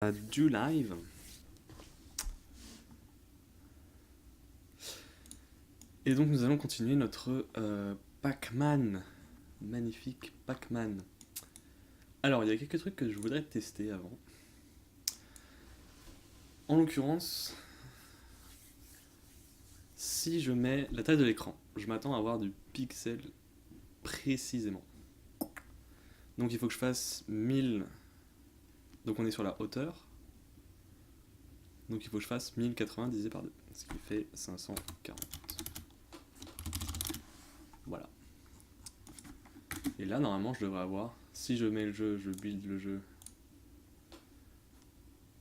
Du live. Et donc nous allons continuer notre Pac-Man. Magnifique Pac-Man. Alors il y a quelques trucs que je voudrais tester avant. En l'occurrence, si je mets la taille de l'écran, je m'attends à avoir du pixel précisément. Donc il faut que je fasse 1000. Donc on est sur la hauteur. Donc il faut que je fasse 1080 divisé par 2, ce qui fait 540. Voilà. Et là, normalement, je devrais avoir, si je mets le jeu, je build le jeu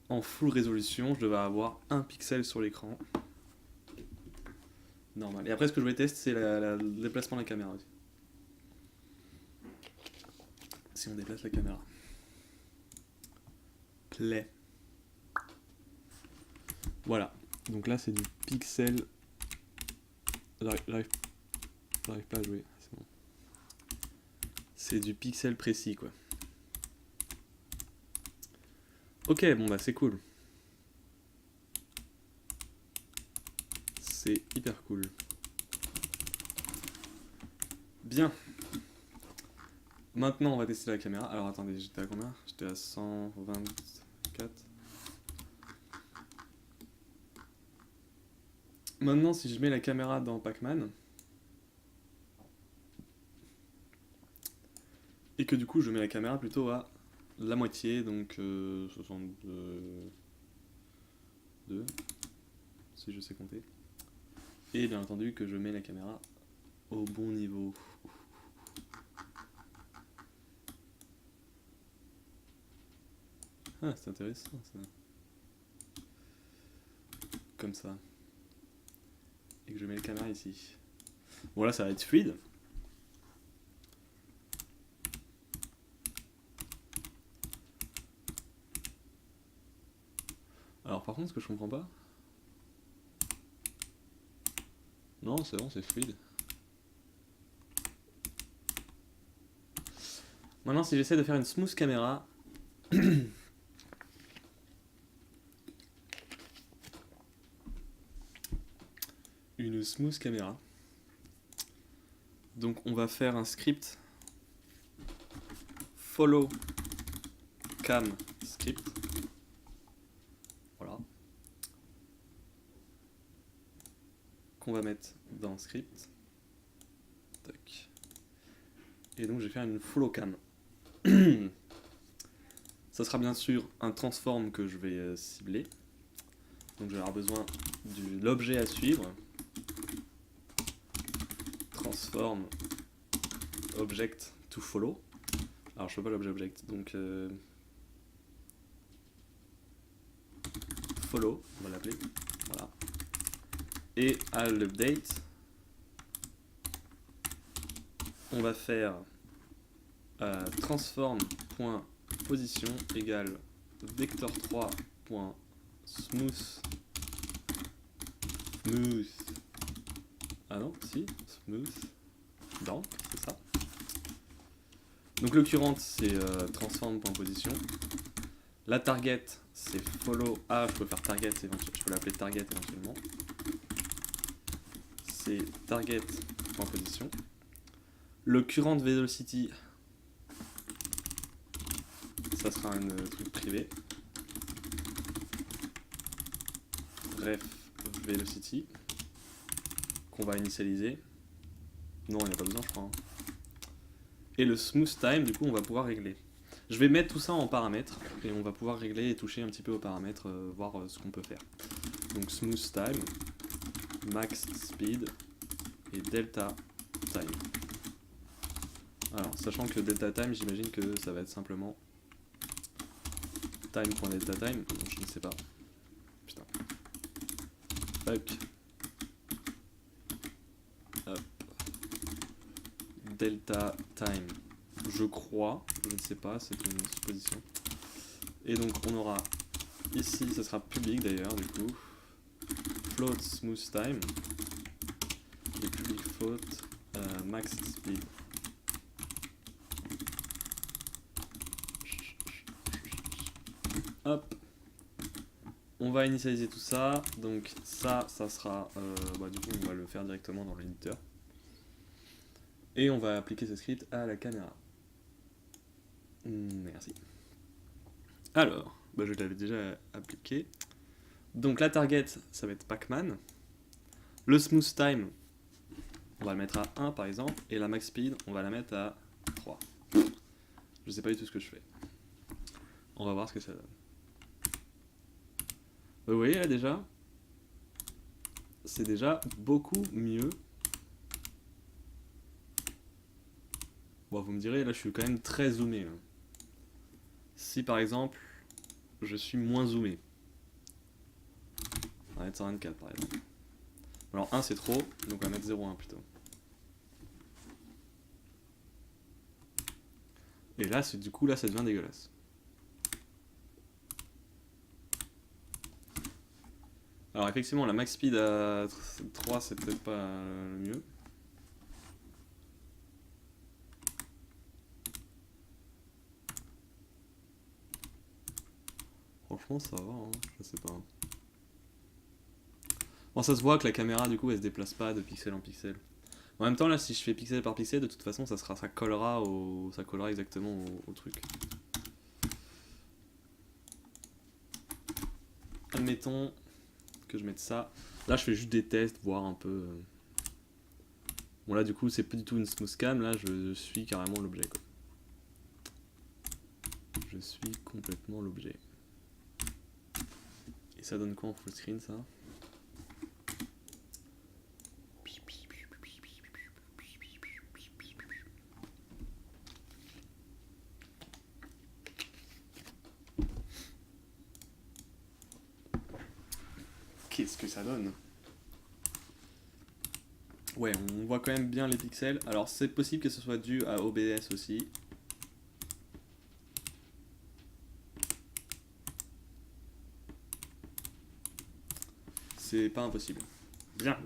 en full résolution, je devrais avoir 1 pixel sur l'écran. Normal. Et après, ce que je vais tester, c'est le déplacement de la caméra aussi. Si on déplace la caméra. Play. Voilà. Donc là, c'est du pixel. J'arrive pas à jouer. C'est bon. C'est du pixel précis, quoi. Ok, bon bah c'est cool. C'est hyper cool. Bien. Maintenant, on va tester la caméra. Alors attendez, j'étais à combien? J'étais à 124. Maintenant, si je mets la caméra dans Pac-Man, et que du coup je mets la caméra plutôt à la moitié, donc 62, si je sais compter. Et bien entendu que je mets la caméra au bon niveau. Ah, c'est intéressant ça. Comme ça. Et que je mets la caméra ici. Bon là ça va être fluide. Alors par contre ce que je comprends pas... Non c'est bon, c'est fluide. Maintenant si j'essaie de faire une smooth caméra... une smooth caméra. Donc on va faire un script follow cam script. Voilà. Qu'on va mettre dans script. Tac. Et donc je vais faire une follow cam. Ça sera bien sûr un transform que je vais cibler. Donc je vais avoir besoin de l'objet à suivre. Transform object to follow. Alors je ne peux pas l'objet object, donc follow, on va l'appeler. Voilà. Et à l'update, on va faire transform.position égale vector3.smooth. Ah non, si, smooth. Down, c'est ça. Donc l'occurrence c'est transform.position. La target c'est follow. Ah, je peux faire target, je peux l'appeler target éventuellement. C'est target.position. Le current velocity, ça sera un truc privé. Ref velocity qu'on va initialiser. Non, il n'y a pas besoin, je crois. Hein. Et le smooth time, du coup, on va pouvoir régler. Je vais mettre tout ça en paramètres et on va pouvoir régler et toucher un petit peu aux paramètres, voir ce qu'on peut faire. Donc smooth time, max speed et delta time. Alors, sachant que delta time, j'imagine que ça va être simplement time.delta time. Donc, je ne sais pas. Putain. Fuck. Hop. Delta time. Je crois, je ne sais pas, c'est une supposition. Et donc on aura ici, ça sera public d'ailleurs du coup, float smooth time et public float max speed. Hop, On va initialiser tout ça, donc ça sera, du coup on va le faire directement dans l'éditeur. Et on va appliquer ce script à la caméra. Merci. Alors, je l'avais déjà appliqué. Donc la target, ça va être Pac-Man. Le smooth time, on va le mettre à 1 par exemple. Et la max speed, on va la mettre à 3. Je sais pas du tout ce que je fais. On va voir ce que ça donne. Vous voyez là déjà, c'est déjà beaucoup mieux. Bon, vous me direz, là je suis quand même très zoomé. Là. Si par exemple, je suis moins zoomé. On va mettre 124 par exemple. Alors 1 c'est trop, donc on va mettre 0,1 plutôt. Et là, du coup, là ça devient dégueulasse. Alors effectivement, la max speed à 3 c'est peut-être pas le mieux. Franchement, ça va, hein, je sais pas. Bon, ça se voit que la caméra, du coup, elle se déplace pas de pixel en pixel. En même temps, là, si je fais pixel par pixel, de toute façon, ça collera exactement au truc. Admettons que je mette ça. Là, je fais juste des tests, voir un peu. Bon, là, du coup, c'est pas du tout une smooth cam. Là, je suis carrément l'objet, quoi. Je suis complètement l'objet. Et ça donne quoi en full screen, ça? Qu'est-ce que ça donne? Ouais, on voit quand même bien les pixels. Alors, c'est possible que ce soit dû à OBS aussi. C'est pas impossible. Bien.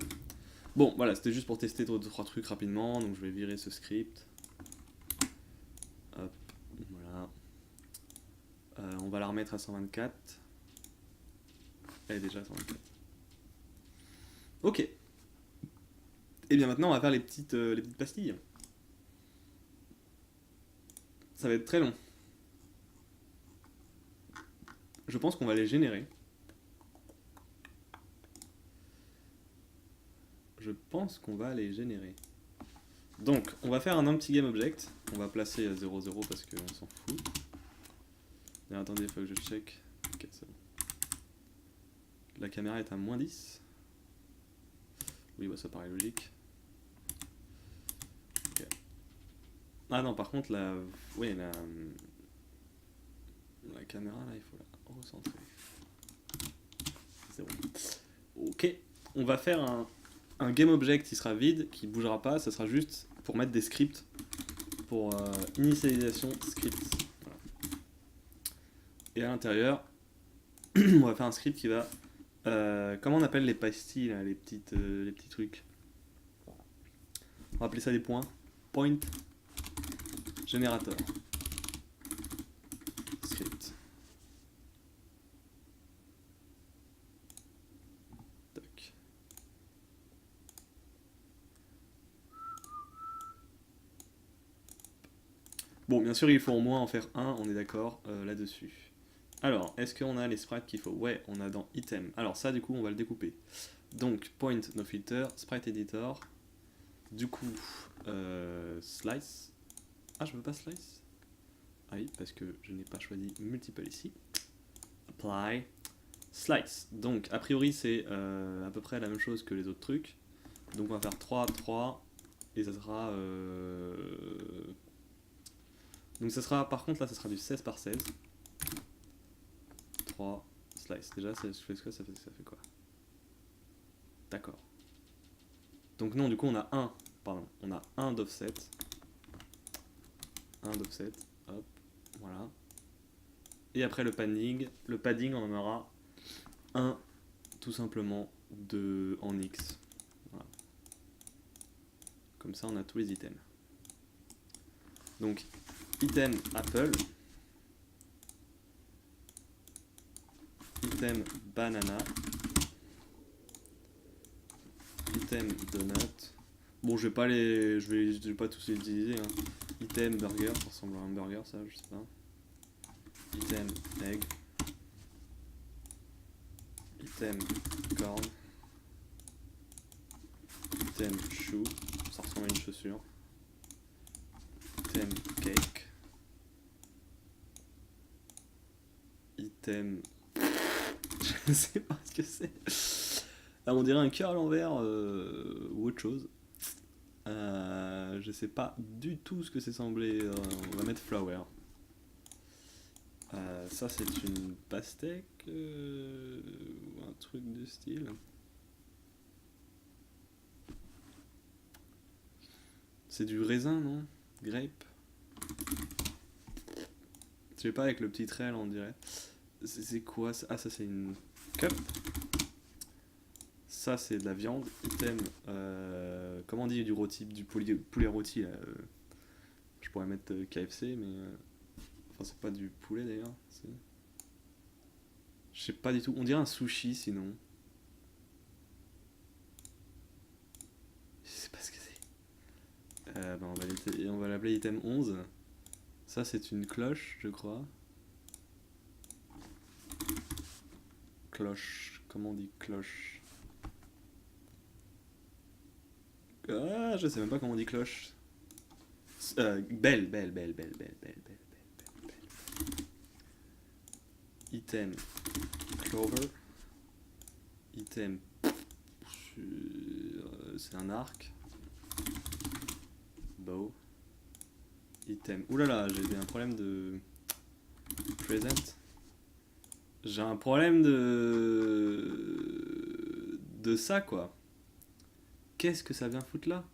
Bon, voilà, c'était juste pour tester 2-3 trucs rapidement. Donc, je vais virer ce script. Hop, voilà. On va la remettre à 124. Elle est déjà à 124. Ok. Et bien maintenant, on va faire les petites pastilles. Ça va être très long. Je pense qu'on va les générer. Donc, on va faire un empty game object. On va placer 0,0 parce qu'on s'en fout. Et attendez, il faut que je check. Ok, c'est bon. La caméra est à moins 10. Oui, bah, ça paraît logique. Okay. Ah non, par contre, la caméra, là, il faut la recentrer. C'est bon. Ok, on va faire un game object qui sera vide, qui bougera pas, ça sera juste pour mettre des scripts pour initialisation script. Voilà. Et à l'intérieur, on va faire un script qui va... comment on appelle les pastilles, là, les petits trucs? On va appeler ça des points. Point générateur. Script. Tac. Bon, bien sûr, il faut au moins en faire un, on est d'accord là-dessus. Alors, est-ce qu'on a les sprites qu'il faut? Ouais, on a dans item. Alors ça, du coup, on va le découper. Donc, point no filter, sprite editor. Du coup, slice. Ah, je veux pas slice? Ah oui, parce que je n'ai pas choisi multiple ici. Apply. Slice. Donc, a priori, c'est à peu près la même chose que les autres trucs. Donc, on va faire 3, 3. Et ça sera... Donc, ça sera, par contre, là, ça sera du 16 par 16. 3, slice. Déjà, ça fait quoi? D'accord. Donc, non, du coup, on a un d'offset. Un d'offset. Hop, voilà. Et après le padding, on en aura un tout simplement en X. Voilà. Comme ça, on a tous les items. Donc, item Apple. item banana, item donut. Bon, je vais pas tous les utiliser. Hein. Item burger, ça ressemble à un burger, ça, je sais pas. Item egg, item corn, item shoe, ça ressemble à une chaussure. Item cake, item, je sais pas ce que c'est. Ah, on dirait un cœur à l'envers ou autre chose. Je sais pas du tout ce que c'est semblé. On va mettre flower. Ça c'est une pastèque ou un truc de style. C'est du raisin, non? Grape. Je sais pas, avec le petit trait là on dirait. C'est quoi ça? Ah, ça c'est une cup. Ça c'est de la viande. Item. Comment on dit du rôti, du poulet rôti là, je pourrais mettre KFC, mais. Enfin, c'est pas du poulet d'ailleurs. Je sais pas du tout. On dirait un sushi sinon. Je sais pas ce que c'est. On va l'appeler item 11. Ça c'est une cloche, je crois. Cloche. Comment on dit cloche? Ah, je sais même pas comment on dit cloche. Belle. Item clover. Item. C'est un arc. Bow. Item. Oulala, j'ai un problème de. Present. J'ai un problème de ça quoi. Qu'est-ce que ça vient foutre là?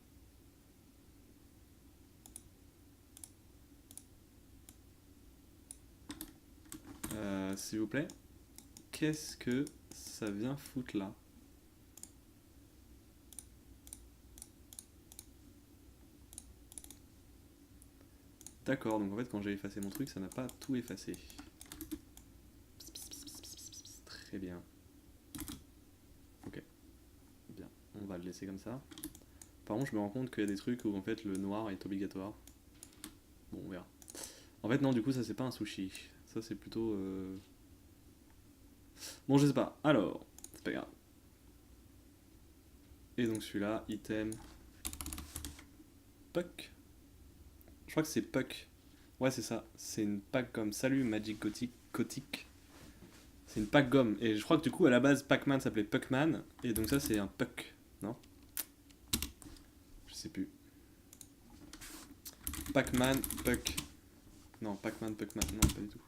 S'il vous plaît. Qu'est-ce que ça vient foutre là? D'accord, donc en fait quand j'ai effacé mon truc, ça n'a pas tout effacé. Très bien. Ok. Bien. On va le laisser comme ça. Par contre, je me rends compte qu'il y a des trucs où en fait le noir est obligatoire. Bon, on verra. En fait, non, du coup, ça c'est pas un sushi. Ça c'est plutôt. Bon, je sais pas. Alors, c'est pas grave. Et donc celui-là, item. Puck. Je crois que c'est Puck. Ouais, c'est ça. C'est une pack gomme. Salut Magic Gothic. C'est une pack gomme. Et je crois que du coup, à la base, Pac-Man s'appelait Puckman. Et donc ça, c'est un Puck. Non? Je sais plus. Pac-Man, Puck. Non, Pac-Man, Puckman. Non, pas du tout.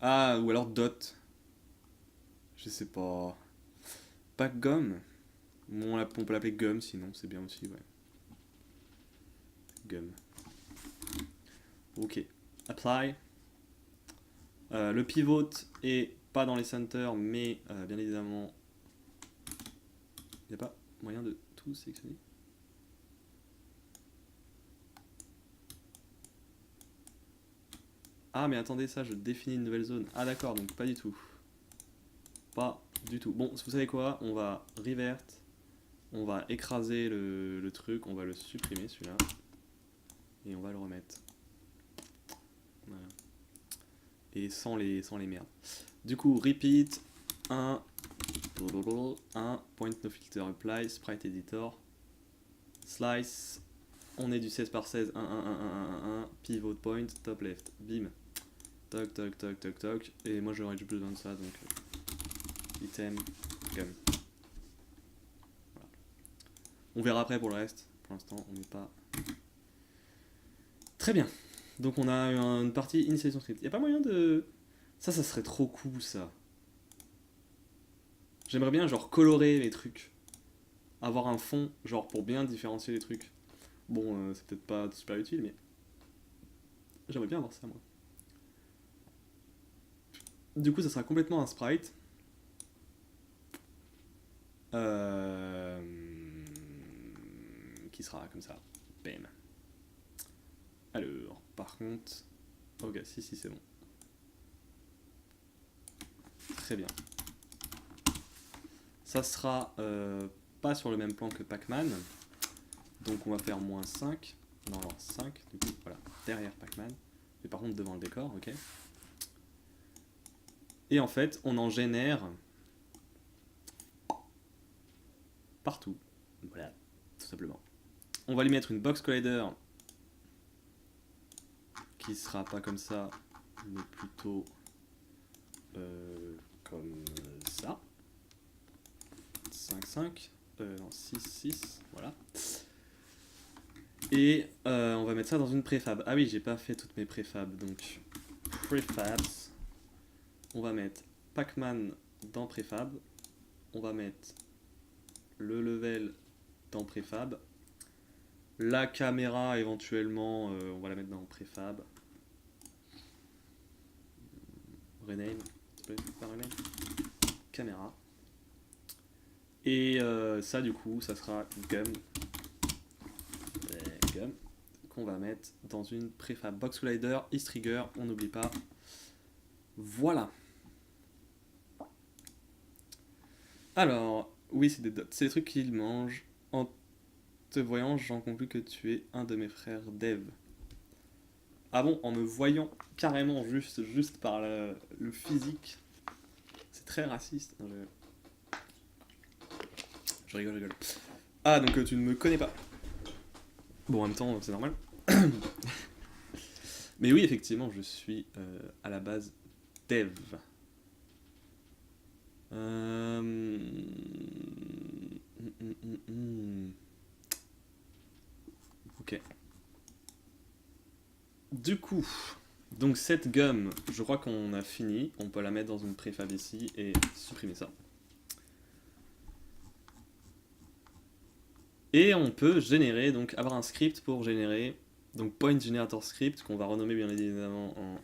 Ah, ou alors Dot. Je sais pas. Pack gomme. Bon, on peut l'appeler Gum sinon, c'est bien aussi, ouais. Gum. Ok. Apply. Le pivot est pas dans les centers, mais bien évidemment, il n'y a pas moyen de tout sélectionner. Ah, mais attendez, ça, je définis une nouvelle zone. Ah, d'accord, donc pas du tout. Pas du tout. Bon, vous savez quoi? On va revert. On va écraser le truc. On va le supprimer, celui-là. Et on va le remettre. Voilà. Et sans les merdes. Du coup, repeat. 1. Point no filter apply. Sprite editor. Slice. On est du 16 par 16. 1. Pivot point. Top left. Bim. Toc, toc, toc, toc, toc. Et moi j'aurais besoin de ça, donc item, gum. Voilà. On verra après pour le reste. Pour l'instant, on n'est pas. Très bien. Donc on a une partie initialisation script. Y a pas moyen de. Ça serait trop cool ça. J'aimerais bien genre colorer les trucs. Avoir un fond, genre pour bien différencier les trucs. Bon, c'est peut-être pas super utile, mais. J'aimerais bien avoir ça moi. Du coup, ça sera complètement un sprite. Qui sera comme ça. Bam. Alors, par contre. Ok, si, c'est bon. Très bien. Ça sera pas sur le même plan que Pac-Man. Donc on va faire moins 5. Non, alors 5, du coup, voilà, derrière Pac-Man. Mais par contre devant le décor, ok. Et en fait, on en génère partout. Voilà, tout simplement. On va lui mettre une box collider qui sera pas comme ça, mais plutôt comme ça. 5, 5. Non, 6, 6, voilà. Et on va mettre ça dans une préfab. Ah oui, j'ai pas fait toutes mes préfabs, donc préfabs. On va mettre Pac-Man dans préfab. On va mettre le level dans préfab. La caméra, éventuellement, on va la mettre dans préfab. Rename, s'il te plaît, pas rename. Caméra. Et ça, du coup, ça sera Gum. Gum. Qu'on va mettre dans une préfab. Box Collider, East Trigger, on n'oublie pas. Voilà. Alors, oui, c'est des dots. C'est des trucs qu'il mange. En te voyant, j'en conclus que tu es un de mes frères Dev. Ah bon, en me voyant carrément juste par le physique. C'est très raciste. Non, je rigole. Ah, donc tu ne me connais pas. Bon, en même temps, c'est normal. Mais oui, effectivement, je suis à la base Dev. Ok. Du coup, donc cette gomme, je crois qu'on a fini. On peut la mettre dans une préfab ici et supprimer ça. Et on peut générer, donc avoir un script pour générer, donc point generator script, qu'on va renommer bien évidemment en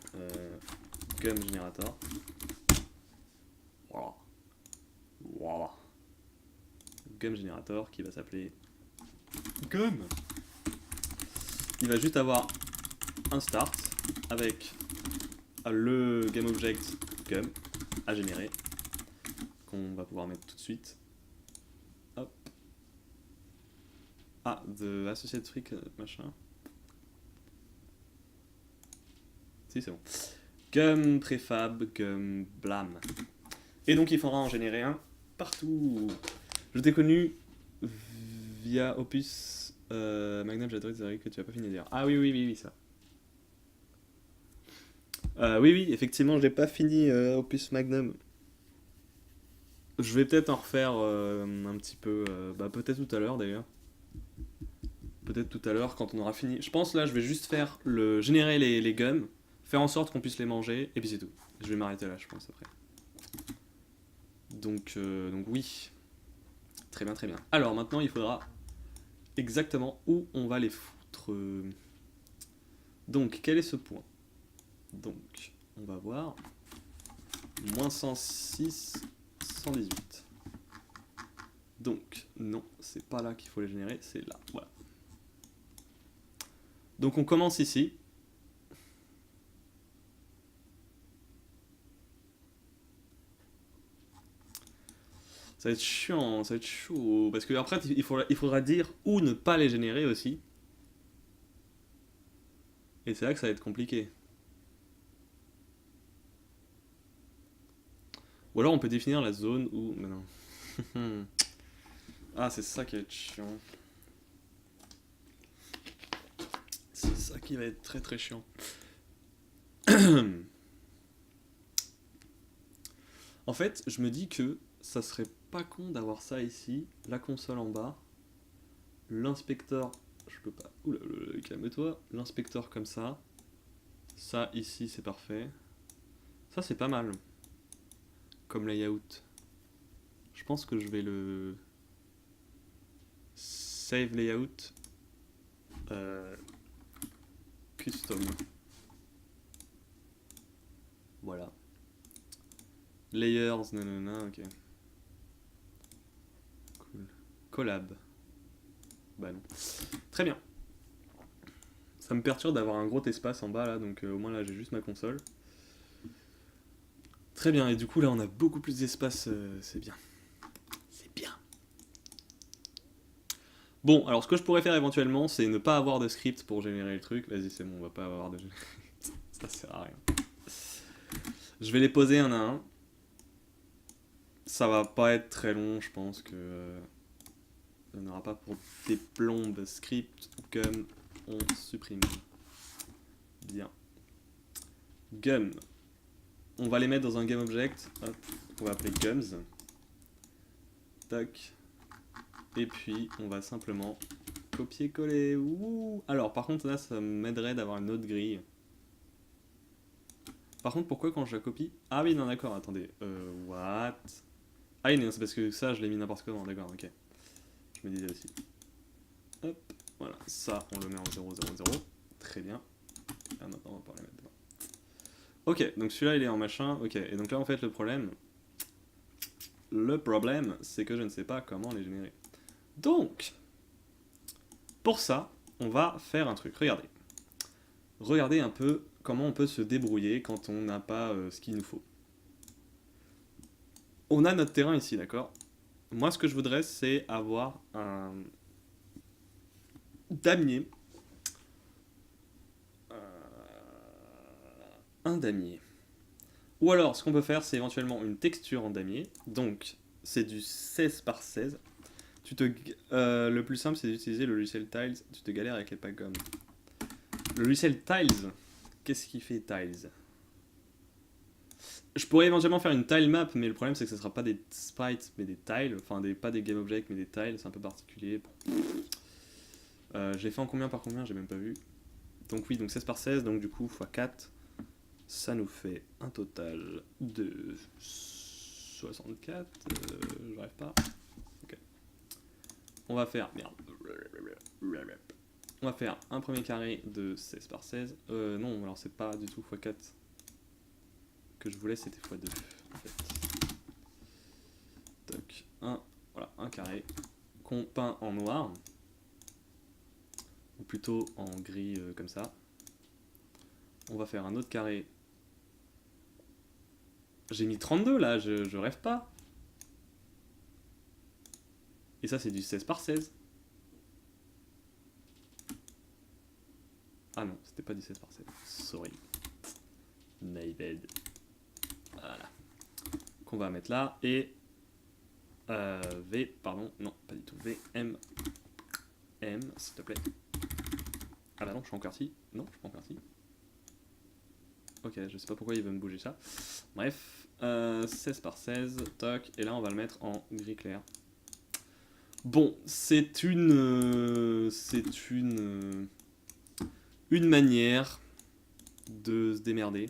gum generator. Voilà. Gum generator qui va s'appeler gum. Il va juste avoir un start avec le GameObject gum à générer, qu'on va pouvoir mettre tout de suite. Hop. Ah, de associate trick machin. Si, c'est bon. Gum préfab, gum blam. Et donc il faudra en générer un partout. Je t'ai connu via Opus Magnum, j'adore que tu as pas fini de dire. Ah oui, ça. Oui, effectivement, j'ai pas fini Opus Magnum. Je vais peut-être en refaire un petit peu, peut-être tout à l'heure d'ailleurs. Peut-être tout à l'heure quand on aura fini. Je pense là, je vais juste faire générer les gums, faire en sorte qu'on puisse les manger, et puis c'est tout. Je vais m'arrêter là, je pense, après. Donc oui. Très bien. Alors maintenant, il faudra exactement où on va les foutre. Donc, quel est ce point? Donc, on va voir. Moins 106, 118. Donc, non, c'est pas là qu'il faut les générer, c'est là. Voilà. Donc, on commence ici. Ça va être chiant, ça va être chaud. Parce que après, il faudra dire où ne pas les générer aussi. Et c'est là que ça va être compliqué. Ou alors on peut définir la zone où... Mais non. Ah, c'est ça qui va être chiant. C'est ça qui va être très chiant. En fait, je me dis que ça serait pas con d'avoir ça ici, la console en bas, l'inspecteur, je peux pas, oula, calme-toi, l'inspecteur comme ça ici c'est parfait, ça c'est pas mal, comme layout. Je pense que je vais le save layout custom. Voilà. Layers, nanana, ok. Cool. Collab. Bah non. Très bien. Ça me perturbe d'avoir un gros espace en bas là, donc au moins là j'ai juste ma console. Très bien, et du coup là on a beaucoup plus d'espace, c'est bien. C'est bien. Bon, alors ce que je pourrais faire éventuellement, c'est ne pas avoir de script pour générer le truc. Vas-y, c'est bon, on va pas avoir de... Ça sert à rien. Je vais les poser un à un. Ça va pas être très long, je pense que... on n'aura pas pour des plombes script gum, on supprime. Bien. Gum. On va les mettre dans un game object. Hop, on va appeler gums. Tac. Et puis, on va simplement copier-coller. Ouh. Alors, par contre, là, ça m'aiderait d'avoir une autre grille. Par contre, pourquoi quand je la copie... Ah oui, non, d'accord, attendez. What? Ah oui, non, c'est parce que ça, je l'ai mis n'importe comment. D'accord, ok. Je me disais aussi. Hop, voilà. Ça, on le met en 0, 0, 0. Très bien. Ah, maintenant, on va pouvoir les mettre dedans. Ok, donc celui-là, il est en machin. Ok, et donc là, en fait, le problème, c'est que je ne sais pas comment les générer. Donc, pour ça, on va faire un truc. Regardez. Regardez un peu comment on peut se débrouiller quand on n'a pas ce qu'il nous faut. On a notre terrain ici, d'accord? Moi, ce que je voudrais, c'est avoir un damier. Un damier. Ou alors, ce qu'on peut faire, c'est éventuellement une texture en damier. Donc, c'est du 16 par 16. Le plus simple, c'est d'utiliser le logiciel Tiles. Tu te galères avec les packs gomme. Le logiciel Tiles, qu'est-ce qu'il fait Tiles? Je pourrais éventuellement faire une tile map, mais le problème c'est que ce sera pas des sprites, mais des tiles. Enfin, pas des game objects, mais des tiles. C'est un peu particulier. J'ai fait en combien par combien? J'ai même pas vu. Donc oui, donc 16 par 16, donc du coup, x 4. Ça nous fait un total de 64. J'arrive pas. Ok. On va faire... Merde. On va faire un premier carré de 16 par 16. Non, alors c'est pas du tout x 4 que je voulais, c'était x2 en fait. Toc, voilà, un carré qu'on peint en noir, ou plutôt en gris comme ça. On va faire un autre carré. J'ai mis 32 là, je rêve pas. Et ça c'est du 16 par 16. Ah non, c'était pas du 16 par 16. Sorry. Naived. Voilà. Qu'on va mettre là. Et V, pardon, non, pas du tout. V, M, M, s'il te plaît. Ah bah non, je suis en QWERTY. Non, je suis pas en QWERTY. Ok, je sais pas pourquoi il veut me bouger ça. Bref, 16 par 16, toc, et là on va le mettre en gris clair. Bon, c'est une manière de se démerder.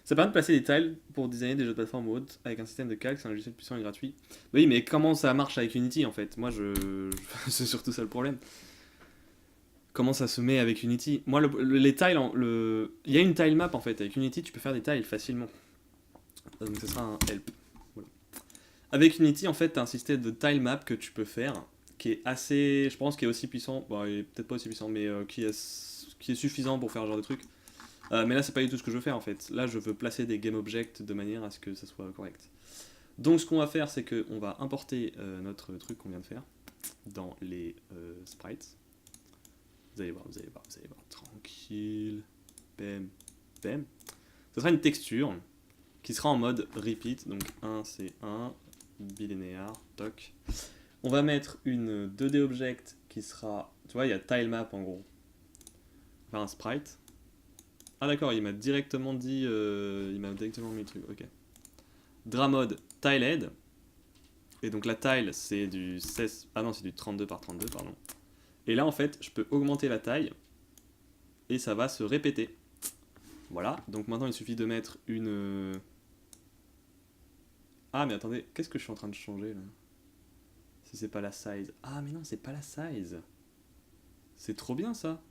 Ça permet de placer des tiles pour designer des jeux de plateforme ou autres avec un système de calque, c'est un logiciel puissant et gratuit. Oui, mais comment ça marche avec Unity en fait? Moi, c'est surtout ça le problème. Comment ça se met avec Unity? Moi, les tiles, il y a une tile map en fait. Avec Unity, tu peux faire des tiles facilement. Donc, ça sera un help. Voilà. Avec Unity, en fait, tu as un système de tile map que tu peux faire qui est assez, je pense, qui est aussi puissant. Bon, il est peut-être pas aussi puissant, mais qui est suffisant pour faire ce genre de truc. Mais là, c'est pas du tout ce que je veux faire en fait. Là, je veux placer des game objects de manière à ce que ça soit correct. Donc, ce qu'on va faire, c'est qu'on va importer notre truc qu'on vient de faire dans les sprites. Vous allez voir, tranquille. Bam, bam. Ce sera une texture qui sera en mode repeat. Donc 1, c'est 1, bilinéaire, toc. On va mettre une 2D object qui sera... Tu vois, il y a tile map en gros. On va faire un sprite. Ah d'accord, il m'a directement dit... il m'a directement mis le truc, ok. Dramode tilehead. Et donc la tile, c'est du 16... Ah non, c'est du 32 par 32, pardon. Et là, en fait, je peux augmenter la taille et ça va se répéter. Voilà, donc maintenant, il suffit de mettre une... Ah, mais attendez, qu'est-ce que je suis en train de changer, là? Si c'est pas la size... Ah, mais non, c'est pas la size. C'est trop bien, ça.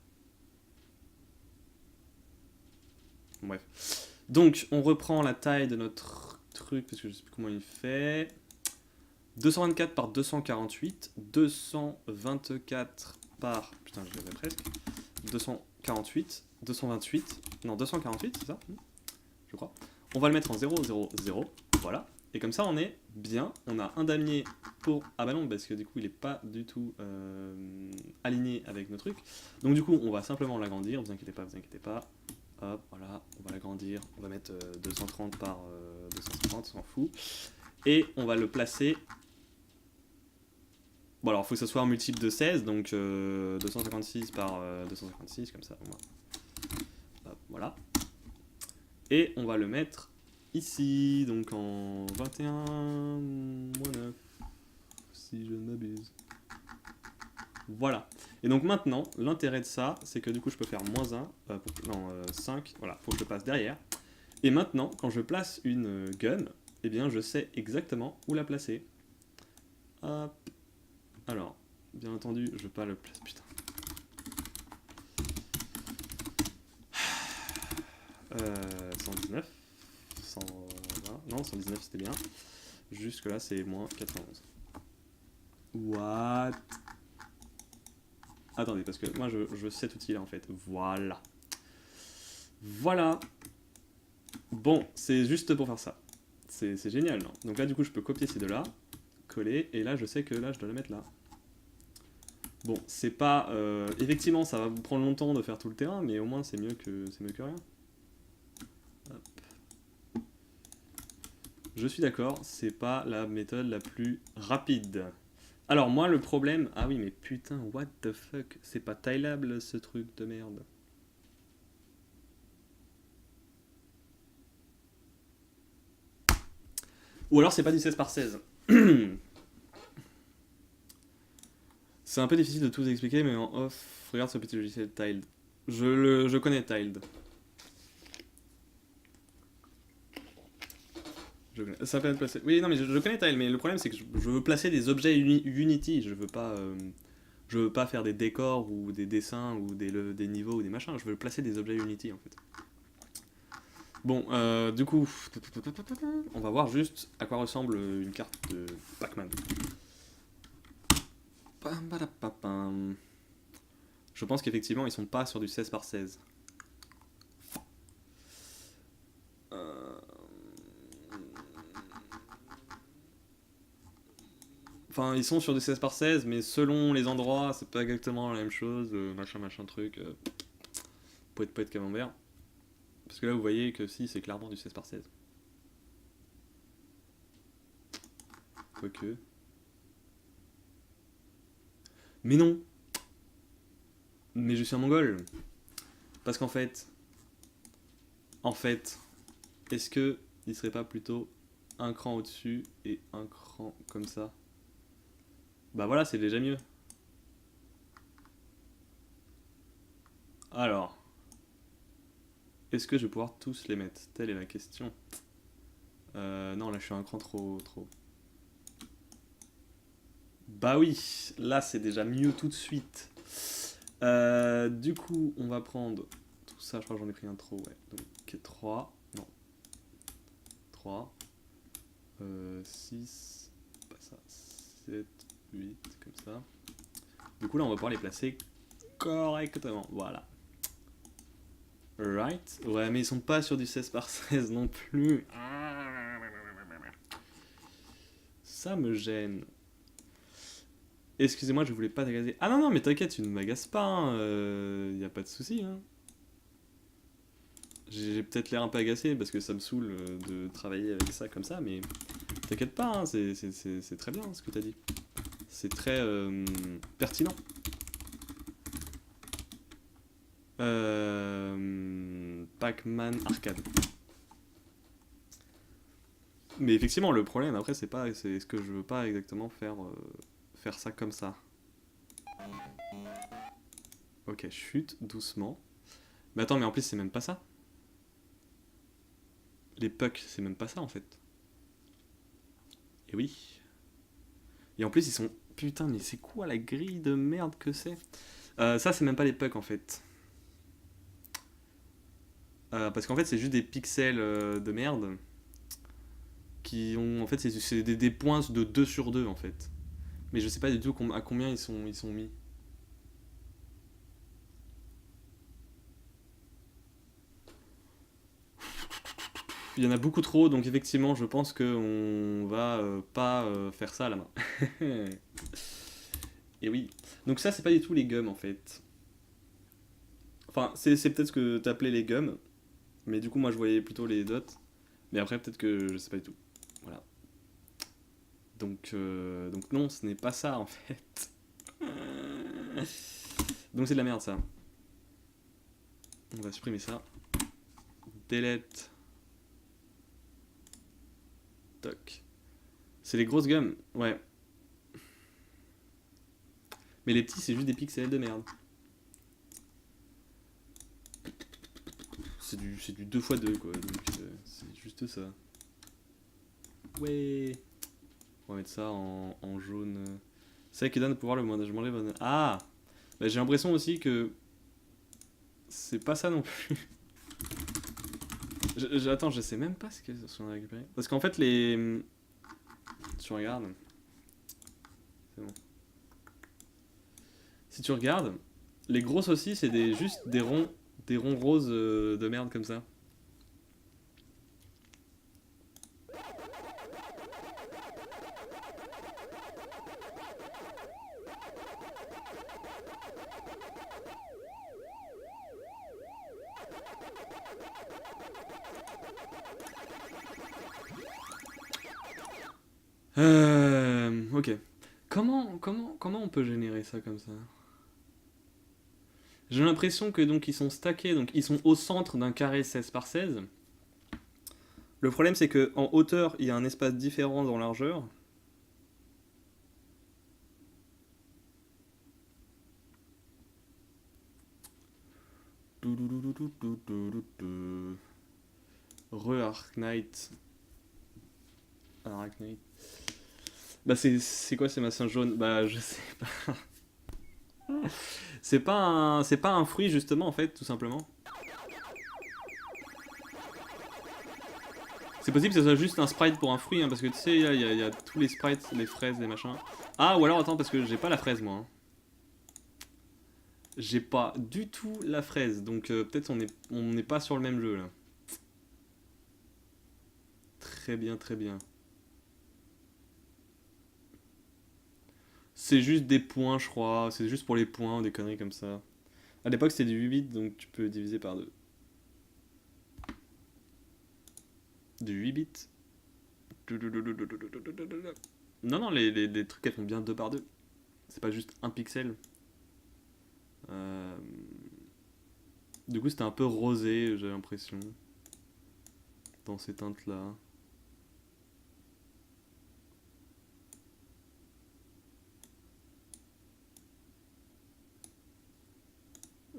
Bref. Donc, on reprend la taille de notre truc, parce que je sais plus comment il fait. 224 par 248. 224 par... Putain, je l'avais presque. 248. 228. Non, 248, c'est ça? Je crois. On va le mettre en 0, 0, 0. Voilà. Et comme ça, on est bien. On a un damier pour... Ah bah non, parce que du coup, il n'est pas du tout aligné avec nos trucs. Donc du coup, on va simplement l'agrandir. Vous inquiétez pas, vous inquiétez pas. Hop, voilà, on va l'agrandir. On va mettre 230 par 250, on s'en fout. Et on va le placer... Bon alors, il faut que ce soit un multiple de 16, donc 256 par 256, comme ça, au moins. Hop, voilà. Et on va le mettre ici, donc en 21-9, si je ne m'abuse. Voilà. Et donc maintenant, l'intérêt de ça, c'est que du coup je peux faire -1, 5, voilà, faut que je le passe derrière. Et maintenant, quand je place une gun, eh bien je sais exactement où la placer. Hop. Alors, bien entendu, je veux pas le placer, putain. 119, 120, non 119 c'était bien. Jusque là c'est moins 91. What? Attendez, parce que moi je sais tout outil là en fait. Voilà. Voilà. Bon, c'est juste pour faire ça. C'est génial, non? Donc là du coup je peux copier ces deux-là, coller, et là je sais que là je dois le mettre là. Bon, c'est pas... effectivement ça va vous prendre longtemps de faire tout le terrain, mais au moins c'est mieux que rien. Hop. Je suis d'accord, c'est pas la méthode la plus rapide. Alors moi le problème... Ah oui mais putain, what the fuck, c'est pas taillable ce truc de merde. Ou alors c'est pas du 16 par 16. C'est un peu difficile de tout vous expliquer, mais en off, regarde ce petit logiciel Tiled. Je connais Tiled. Ça peut être placé. Oui, non, mais je connais Tiled, mais le problème c'est que je veux placer des objets Unity. Je veux pas faire des décors ou des dessins ou des niveaux ou des machins. Je veux placer des objets Unity en fait. Bon, du coup, on va voir juste à quoi ressemble une carte de Pac-Man. Je pense qu'effectivement, ils sont pas sur du 16 par 16. Enfin, ils sont sur du 16 par 16, mais selon les endroits, c'est pas exactement la même chose. Machin truc. Poète camembert. Parce que là, vous voyez que si, c'est clairement du 16 par 16. Quoique. Mais non! Mais je suis un mongol! Parce qu'en fait, est-ce que il serait pas plutôt un cran au-dessus et un cran comme ça? Bah voilà, c'est déjà mieux. Alors, est-ce que je vais pouvoir tous les mettre? Telle est la question. Non, là je suis un cran trop. Bah oui, là c'est déjà mieux tout de suite. Du coup, on va prendre tout ça, je crois que j'en ai pris un trop, ouais. Donc 3, non. 3, 6, pas ça, 7, 8, comme ça. Du coup là on va pouvoir les placer correctement, voilà. Right. Ouais, mais ils sont pas sur du 16 par 16 non plus. Ça me gêne. Excusez-moi, je voulais pas t'agacer. Ah non, mais t'inquiète, tu ne m'agaces pas, hein. Y a pas de souci. Hein. J'ai peut-être l'air un peu agacé parce que ça me saoule de travailler avec ça comme ça, mais t'inquiète pas, hein, c'est très bien ce que t'as dit. C'est très pertinent. Pac-Man Arcade. Mais effectivement, le problème après, c'est ce que je veux pas exactement faire ça comme ça. Ok, chute doucement. Mais attends, mais en plus, c'est même pas ça. Les pucks, c'est même pas ça en fait. Et oui. Et en plus, ils sont. Putain, mais c'est quoi la grille de merde que c'est? Ça, c'est même pas les pucks en fait. Parce qu'en fait, c'est juste des pixels de merde. Qui ont. En fait, c'est des points de 2 sur 2 en fait. Mais je sais pas du tout à combien ils sont mis. Il y en a beaucoup trop, donc effectivement, je pense qu'on va pas faire ça à la main. Et oui. Donc ça, c'est pas du tout les gums, en fait. Enfin, c'est peut-être ce que t'appelais les gums, mais du coup, moi, je voyais plutôt les dots. Mais après, peut-être que je sais pas du tout. Voilà. Donc non, ce n'est pas ça, en fait. Donc c'est de la merde, ça. On va supprimer ça. Delete. Toc. C'est les grosses gommes, ouais. Mais les petits, c'est juste des pixels de merde. C'est du 2x2, quoi. Donc c'est juste ça. Ouais. On va mettre ça en jaune. C'est vrai que donne de pouvoir le management les bonnes. Ah bah, j'ai l'impression aussi que c'est pas ça non plus. Attends, je sais même pas ce qu'on a récupéré. Parce qu'en fait, les. Si tu regardes. C'est bon. Si tu regardes, les grosses aussi, c'est juste des ronds roses de merde comme ça. Ok. Comment on peut générer ça comme ça? J'ai l'impression que donc ils sont stackés, donc ils sont au centre d'un carré 16 par 16. Le problème c'est que en hauteur il y a un espace différent en largeur. Re-Arknight. Arknight. Bah c'est quoi ces massins jaunes? Bah je sais pas. C'est pas un fruit justement en fait tout simplement. C'est possible que ce soit juste un sprite pour un fruit hein, parce que tu sais il y a tous les sprites, les fraises, les machins. Ah ou alors attends parce que j'ai pas la fraise moi. Hein. J'ai pas du tout la fraise donc peut-être on n'est pas sur le même jeu là. Très bien très bien. C'est juste des points je crois, c'est juste pour les points, des conneries comme ça. À l'époque c'était du 8 bits donc tu peux diviser par 2. Du 8 bits. Non, non, les trucs elles font bien 2 par 2. C'est pas juste un pixel. Euh, Du coup, c'était un peu rosé, j'ai l'impression. Dans ces teintes-là.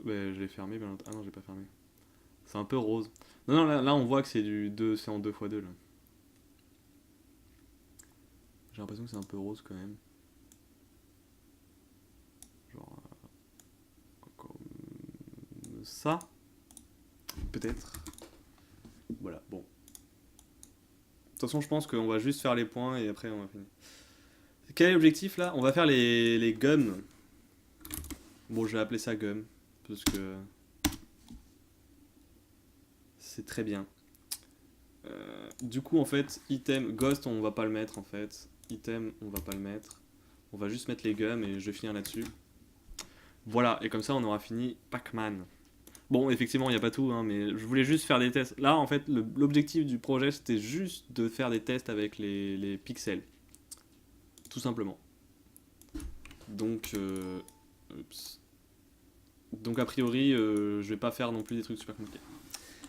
Ouais, je l'ai fermé. Ah non, j'ai pas fermé. C'est un peu rose. Non, non, là on voit que c'est du 2, c'est en 2x2 là. J'ai l'impression que c'est un peu rose quand même. Genre. Comme ça. Peut-être. Voilà, bon. De toute façon, je pense qu'on va juste faire les points et après on va finir. Quel est l'objectif là? On va faire les gums. Bon, je vais appeler ça gum. Parce que. C'est très bien. Du coup, en fait, item, ghost, on va pas le mettre en fait. Item, on va pas le mettre. On va juste mettre les gums et je vais finir là-dessus. Voilà, et comme ça, on aura fini Pac-Man. Bon, effectivement, il n'y a pas tout, hein, mais je voulais juste faire des tests. Là, en fait, l'objectif du projet, c'était juste de faire des tests avec les pixels. Tout simplement. Donc, oups. Donc a priori, je vais pas faire non plus des trucs super compliqués.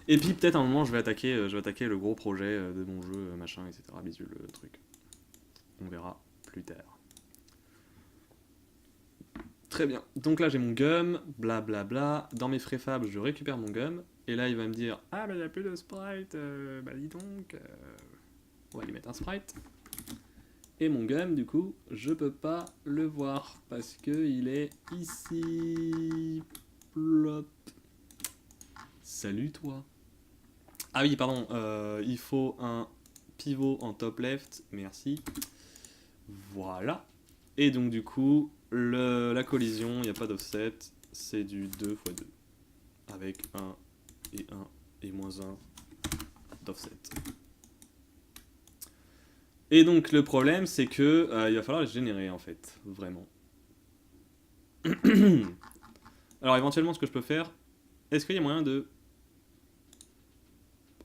Et puis peut-être à un moment, je vais attaquer le gros projet de mon jeu, machin, etc. Bisous, le truc. On verra plus tard. Très bien. Donc là, j'ai mon gum, blablabla. Bla bla. Dans mes frais fab, je récupère mon gum. Et là, il va me dire ah, bah, il n'y a plus de sprite. Bah, dis donc. On va lui mettre un sprite. Et mon gum, du coup, je peux pas le voir. Parce qu'il est ici. Plop. Salut, toi. Ah oui, pardon. Il faut un pivot en top left. Merci. Voilà. Et donc, du coup. La collision, il n'y a pas d'offset, c'est du 2 x 2. Avec 1 et 1 et moins 1. d'offset. Et donc le problème c'est que il va falloir les générer en fait, vraiment. Alors éventuellement ce que je peux faire, est-ce qu'il y a moyen de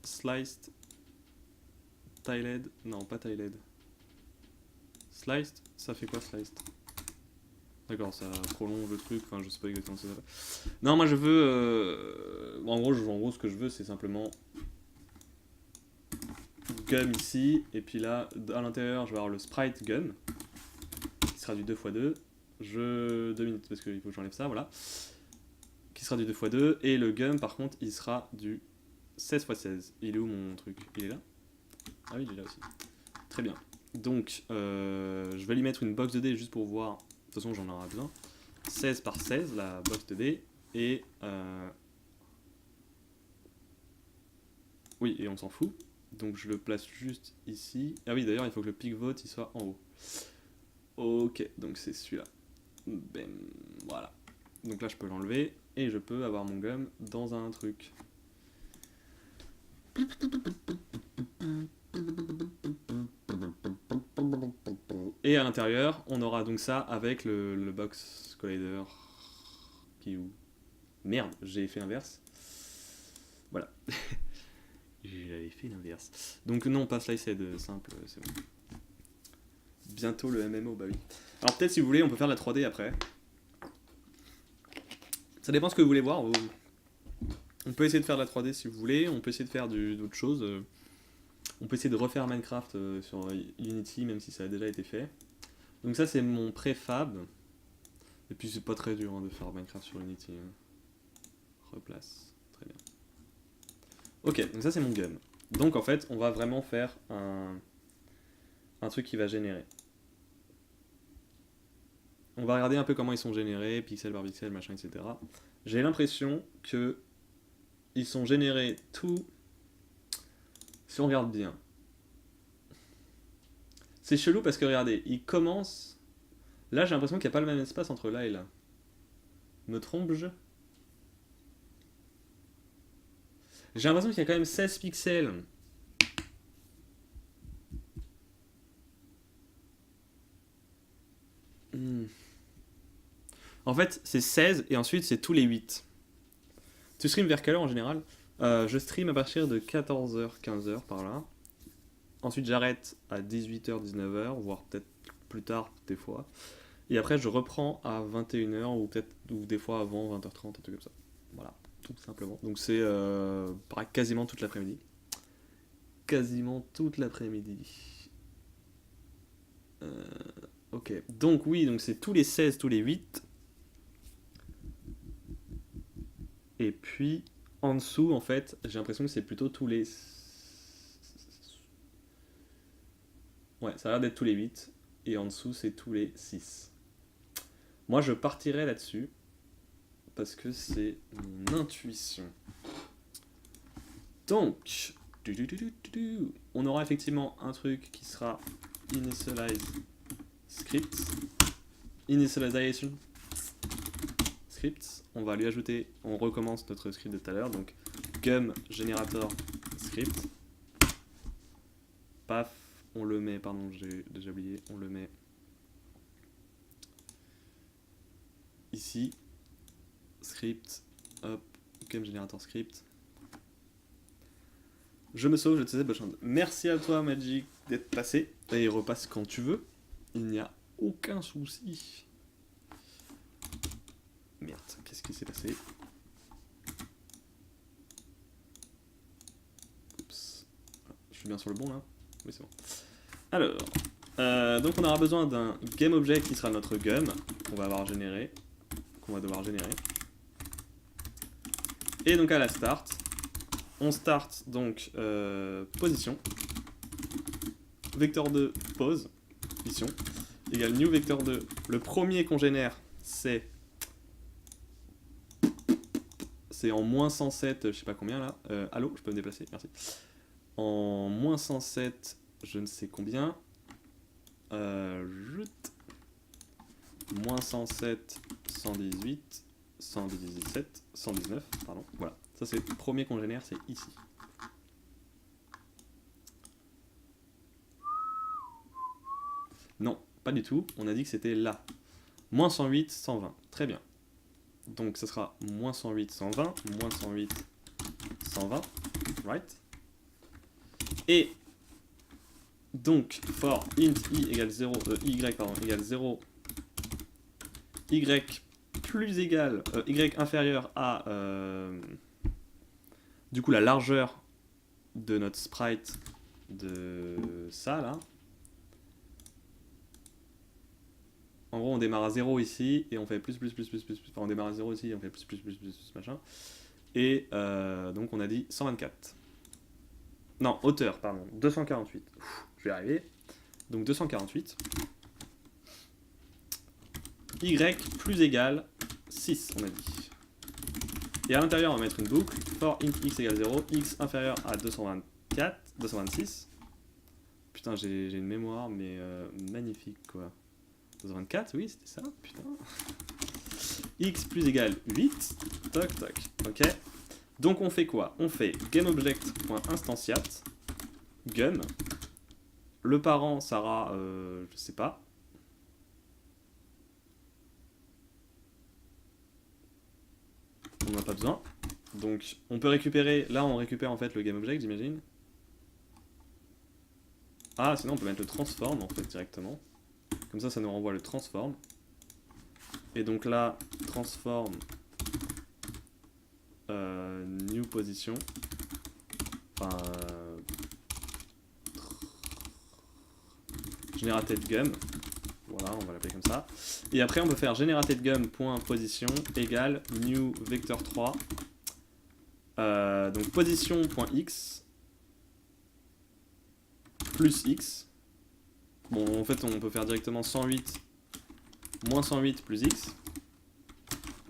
sliced tiled? Non, pas tiled. Sliced, ça fait quoi sliced? D'accord, ça prolonge le truc, enfin je sais pas exactement ce que ça fait. Non, moi je veux... en gros ce que je veux c'est simplement gum ici, et puis là à l'intérieur je vais avoir le sprite gum, qui sera du 2x2. 2 minutes parce qu'il faut que j'enlève ça, voilà. Qui sera du 2x2, et le gum par contre il sera du 16x16. Il est où mon truc? Il est là? Ah oui, il est là aussi. Très bien. Donc je vais lui mettre une box de dés juste pour voir. De toute façon j'en aurai besoin. 16 par 16 la box de dés. Et oui, et on s'en fout. Donc je le place juste ici. Ah oui, d'ailleurs il faut que le pivot il soit en haut. Ok, donc c'est celui-là. Ben voilà. Donc là je peux l'enlever et je peux avoir mon gum dans un truc. Et à l'intérieur, on aura donc ça avec le box collider qui est où? Merde, j'ai fait l'inverse. Voilà. J'avais fait l'inverse. Donc non, pas sliced, simple, c'est bon. Bientôt le MMO, bah oui. Alors peut-être si vous voulez, on peut faire de la 3D après. Ça dépend ce que vous voulez voir. On peut essayer de faire de la 3D si vous voulez, on peut essayer de faire d'autres choses. On peut essayer de refaire Minecraft sur Unity, même si ça a déjà été fait. Donc ça c'est mon préfab. Et puis c'est pas très dur de faire Minecraft sur Unity. Replace, très bien. Ok, donc ça c'est mon gum. Donc en fait on va vraiment faire un truc qui va générer. On va regarder un peu comment ils sont générés, pixel par pixel, machin, etc. J'ai l'impression que ils sont générés tout... Si on regarde bien. C'est chelou parce que regardez, ils commencent... Là j'ai l'impression qu'il n'y a pas le même espace entre là et là. Me trompe-je? J'ai l'impression qu'il y a quand même 16 pixels. En fait, c'est 16 et ensuite c'est tous les 8. Tu streams vers quelle heure en général? Je stream à partir de 14h, 15h par là. Ensuite j'arrête à 18h, 19h, voire peut-être plus tard des fois. Et après je reprends à 21h ou peut-être ou des fois avant 20h30, un truc comme ça. Voilà, tout simplement. Donc c'est quasiment toute l'après-midi. Quasiment toute l'après-midi. Ok, donc oui, donc c'est tous les 16, tous les 8. Et puis, en dessous, en fait, j'ai l'impression que c'est plutôt tous les... Ouais, ça a l'air d'être tous les 8. Et en dessous, c'est tous les 6. Moi, je partirais là-dessus. Parce que c'est mon intuition. Donc, on aura effectivement un truc qui sera initialize script. Initialization script. On va lui ajouter, on recommence notre script de tout à l'heure. Donc, gum generator script. Paf, on le met, pardon, j'ai déjà oublié, on le met ici. Script, hop, gum generator script. Je me sauve, je te sais, bonne chance. Merci à toi, Magic, d'être passé. Et repasse quand tu veux. Il n'y a aucun souci. Merde, qu'est-ce qui s'est passé? Oups. Je suis bien sur le bon là? Oui, c'est bon. Alors, donc on aura besoin d'un GameObject qui sera notre gum qu'on va avoir généré. Qu'on va devoir générer. Et donc à la start, on start donc position. Vecteur 2 pose, position, égale new vecteur 2. Le premier qu'on génère, c'est en moins 107, je sais pas combien là. Allô, je peux me déplacer, merci. En moins 107, je ne sais combien. Moins 107, 118, 117, 119, pardon. Voilà, ça c'est le premier qu'on génère, c'est ici. Non, pas du tout. On a dit que c'était là. Moins 108, 120. Très bien. Donc ça sera moins 108, 120. Moins 108, 120. Right. Et donc, for int i égale 0, y pardon, égale 0, y plus égal, y inférieur à du coup la largeur de notre sprite de ça là. En gros on démarre à 0 ici et on fait plus, enfin on démarre à 0 ici et on fait plus, machin. Et donc on a dit 124. Non, hauteur, pardon, 248. Je vais y arriver. Donc 248. Y plus égal 6, on a dit. Et à l'intérieur, on va mettre une boucle. For int x égale 0, x inférieur à 226. Putain, j'ai une mémoire, mais magnifique, quoi. 224, oui, c'était ça, putain. X plus égal 8. Toc, toc. Ok. Donc on fait quoi? On fait GameObject.instantiate. Gum. Le parent, Sarah, je sais pas. On n'a pas besoin. Donc on peut récupérer, là on récupère en fait le GameObject, j'imagine. Ah, sinon on peut mettre le transform en fait directement. Comme ça, ça nous renvoie le transform. Et donc là, transform new position. Enfin, generated gum. Voilà, on va l'appeler comme ça. Et après, on peut faire GenerateDGum.position égale new vector 3. Donc position.x plus x. Bon, en fait, on peut faire directement 108 moins 108 plus x.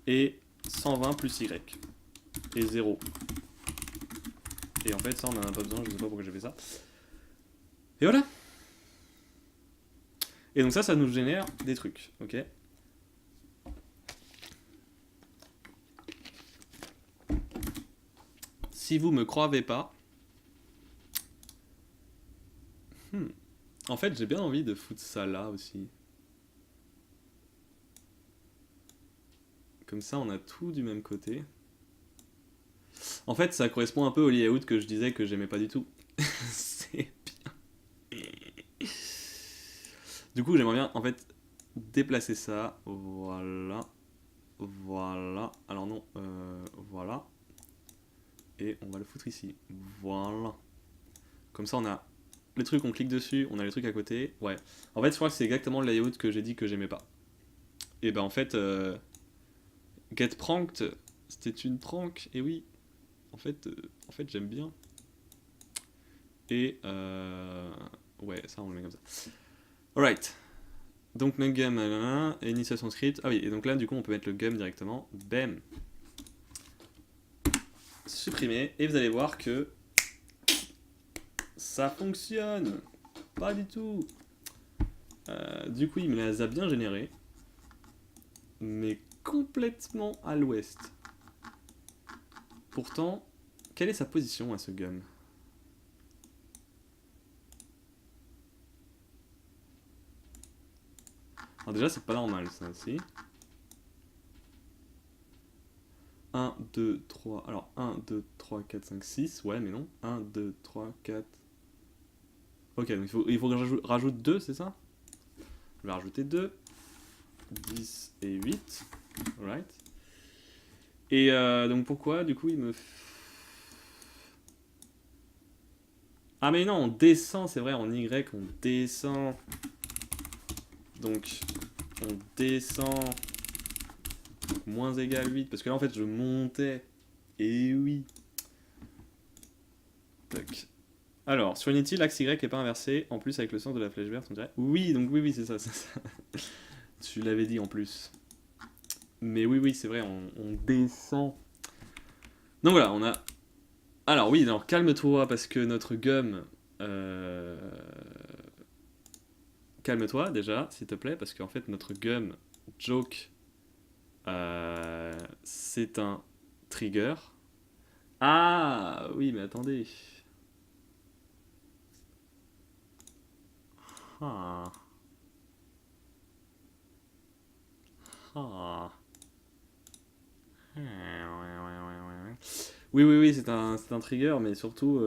Et 120 plus y. Et 0. Et en fait, ça, on en a pas besoin. Je sais pas pourquoi j'ai fait ça. Et voilà. Et donc ça nous génère des trucs, ok? Si vous me croyez pas, en fait j'ai bien envie de foutre ça là aussi. Comme ça on a tout du même côté. En fait ça correspond un peu au layout que je disais que j'aimais pas du tout. C'est bien. Du coup j'aimerais bien en fait déplacer ça, voilà. Voilà, alors non, voilà. Et on va le foutre ici, voilà. Comme ça on a les trucs, on clique dessus, on a les trucs à côté, ouais. En fait je crois que c'est exactement le layout que j'ai dit que j'aimais pas. Et ben en fait, get pranked, c'était une prank, et oui. En fait j'aime bien. Et ouais, ça on le met comme ça. Alright. Donc notre gum, initiation script. Ah oui, et donc là du coup on peut mettre le gum directement. Bam. Supprimer. Et vous allez voir que ça fonctionne. Pas du tout. Du coup il me les a bien générés. Mais complètement à l'ouest. Pourtant, quelle est sa position à ce gum? Alors déjà c'est pas normal ça aussi. 1, 2, 3, alors 1, 2, 3, 4, 5, 6, ouais mais non. 1, 2, 3, 4... Ok, donc il faut que je rajoute 2, c'est ça? Je vais rajouter 2. 10 et 8. Alright. Et donc pourquoi du coup il me... Ah mais non, on descend, c'est vrai, en Y, on descend. Donc, on descend. Donc, moins égal 8, parce que là en fait je montais. Et oui. Tac. Alors, sur Unity, l'axe Y est pas inversé, en plus avec le sens de la flèche verte, on dirait. Oui, donc oui, c'est ça, c'est ça. Tu l'avais dit en plus. Mais oui, c'est vrai, on descend. Donc voilà, on a... Alors oui, alors calme-toi, parce que notre gum... Calme-toi déjà, s'il te plaît, parce qu'en fait notre gum joke, c'est un trigger. Ah oui, mais attendez. Ah. Ah. Oui, c'est un trigger, mais surtout,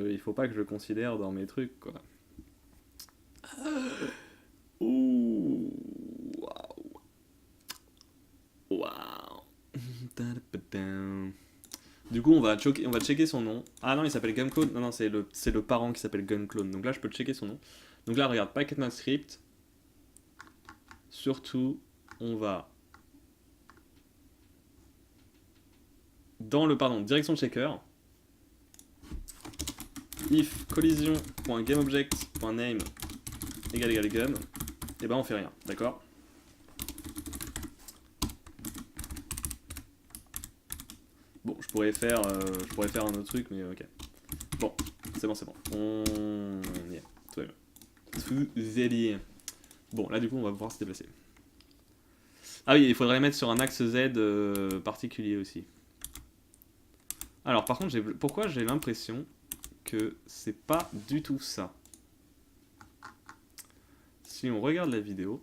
il faut pas que je le considère dans mes trucs, quoi. Ouh. Waouh. Waouh. Du coup, on va checker son nom. Ah non, il s'appelle Gunclone. Non, non, c'est le parent qui s'appelle Gunclone. Donc là, je peux checker son nom. Donc là, regarde, Packetman-Script. Surtout, on va dans le, pardon, direction checker. If collision.gameObject.name égale gun, et ben on fait rien, d'accord? Bon, je pourrais faire un autre truc, mais ok. Bon, c'est bon. On y est, tout va bien. Tout va bien. Bon, là du coup, on va pouvoir se déplacer. Ah oui, il faudrait mettre sur un axe Z particulier aussi. Alors, par contre, pourquoi j'ai l'impression que c'est pas du tout ça? Si on regarde la vidéo,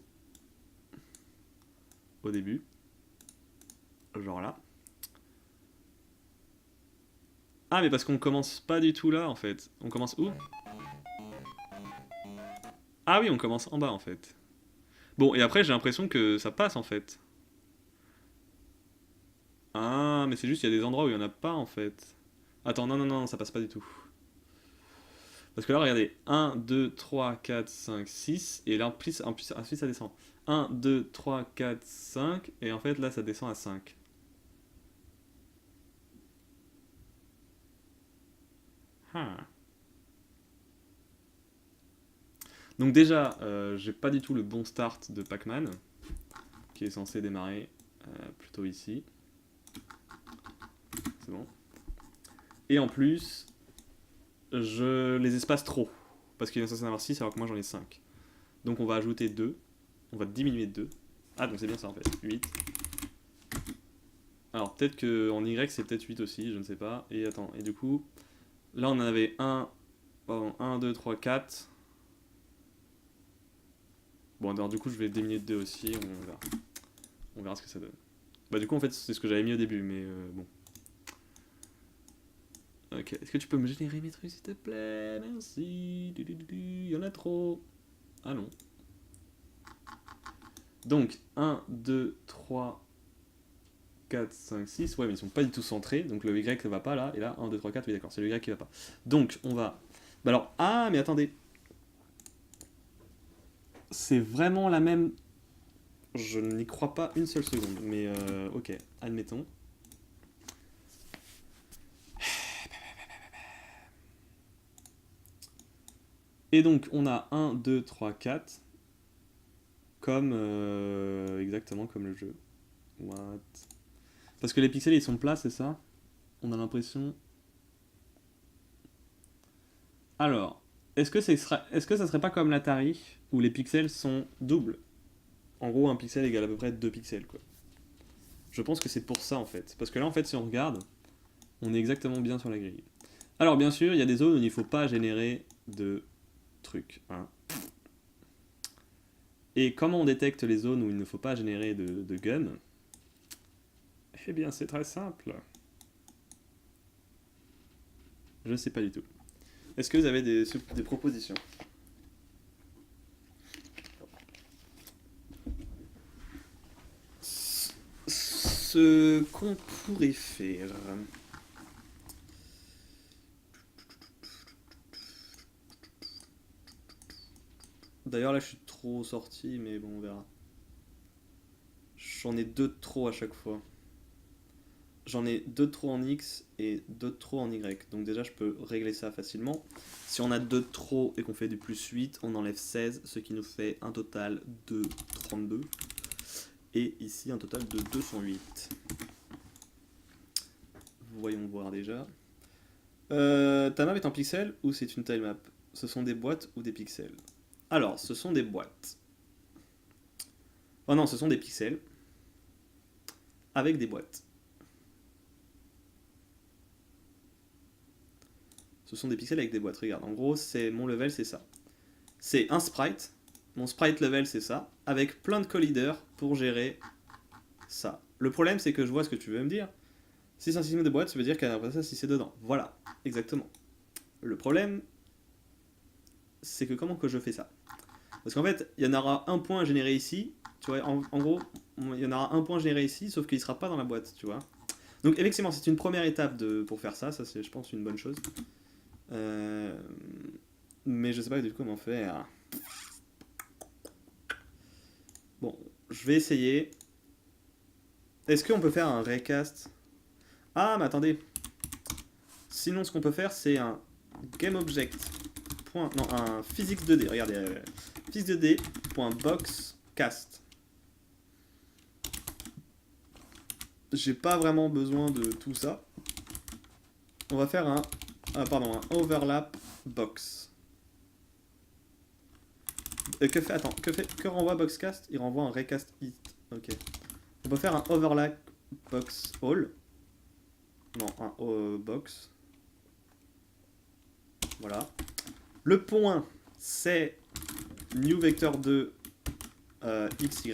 au début, genre là. Ah, mais parce qu'on commence pas du tout là, en fait. On commence où? Ah oui, on commence en bas, en fait. Bon, et après, j'ai l'impression que ça passe, en fait. Ah, mais c'est juste, il y a des endroits où il y en a pas, en fait. Attends, non, ça passe pas du tout. Parce que là, regardez, 1, 2, 3, 4, 5, 6, et là, ensuite ça descend. 1, 2, 3, 4, 5, et en fait, là, ça descend à 5. Ah. Donc déjà, j'ai pas du tout le bon start de Pac-Man, qui est censé démarrer plutôt ici. C'est bon. Et en plus, je les espace trop, parce qu'il est censé en avoir 6 alors que moi j'en ai 5. Donc on va ajouter 2, on va diminuer de 2. Ah, donc c'est bien ça en fait, 8. Alors peut-être qu'en Y c'est peut-être 8 aussi, je ne sais pas. Et attends, et du coup, là on en avait 1, 2, 3, 4. Bon, alors du coup je vais diminuer de 2 aussi, on verra. On verra ce que ça donne. Bah du coup en fait c'est ce que j'avais mis au début, mais bon. Ok, est-ce que tu peux me générer mes trucs s'il te plaît? Merci. Il y en a trop. Ah non. Donc 1, 2, 3, 4, 5, 6. Ouais, mais ils sont pas du tout centrés. Donc le Y ne va pas là. Et là, 1, 2, 3, 4. Oui, d'accord, c'est le Y qui va pas. Donc on va. Bah alors. Ah, mais attendez. C'est vraiment la même. Je n'y crois pas une seule seconde. Mais ok, admettons. Et donc on a 1, 2, 3, 4. Comme. Exactement comme le jeu. What? Parce que les pixels ils sont plats, c'est ça? On a l'impression. Alors, est-ce que ça serait pas comme l'Atari où les pixels sont doubles? En gros, un pixel égale à peu près 2 pixels, quoi. Je pense que c'est pour ça, en fait. Parce que là, en fait, si on regarde, on est exactement bien sur la grille. Alors, bien sûr, il y a des zones où il ne faut pas générer de trucs. Hein. Et comment on détecte les zones où il ne faut pas générer de gun? Eh bien, c'est très simple. Je ne sais pas du tout. Est-ce que vous avez des propositions? Ce qu'on pourrait faire... D'ailleurs, là, je suis trop sorti, mais bon, on verra. J'en ai 2 de trop à chaque fois. J'en ai 2 de trop en X et 2 de trop en Y. Donc déjà, je peux régler ça facilement. Si on a 2 de trop et qu'on fait du plus 8, on enlève 16, ce qui nous fait un total de 32. Et ici, un total de 208. Voyons voir déjà. Ta map est en pixels ou c'est une tilemap? Ce sont des boîtes ou des pixels? Alors, ce sont des boîtes. Oh non, ce sont des pixels. Avec des boîtes. Ce sont des pixels avec des boîtes. Regarde, en gros, mon level, c'est ça. C'est un sprite. Mon sprite level, c'est ça. Avec plein de colliders pour gérer ça. Le problème, c'est que je vois ce que tu veux me dire. Si c'est un système de boîte, ça veut dire qu'il y a un ça si c'est dedans. Voilà, exactement. Le problème, c'est que comment que je fais ça? Parce qu'en fait, il y en aura un point généré ici. Tu vois, en gros, il y en aura un point généré ici, sauf qu'il ne sera pas dans la boîte, tu vois. Donc effectivement, c'est une première étape pour faire ça. Ça, c'est, je pense, une bonne chose. Mais je sais pas du tout comment faire. Bon, je vais essayer. Est-ce qu'on peut faire un recast? Ah, mais attendez. Sinon, ce qu'on peut faire, c'est un GameObject. Non, un physics 2D. Regardez. Physics 2D.boxcast. J'ai pas vraiment besoin de tout ça. On va faire un overlap box. Que renvoie boxcast? Il renvoie un recast it. Ok. On peut faire un overlap box all. Non, un box. Voilà. Le point, c'est new vector 2 xy.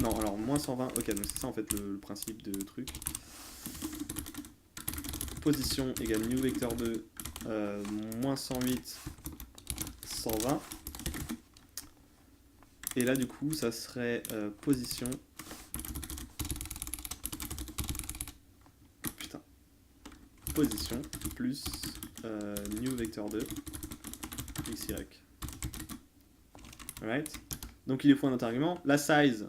Non, alors moins 120. Ok, donc c'est ça en fait le principe de truc. Position égale new vector 2 moins 108 120. Et là, du coup, ça serait position. Putain. Position plus new vector 2 xy. Alright. Donc il lui faut un autre argument. La size,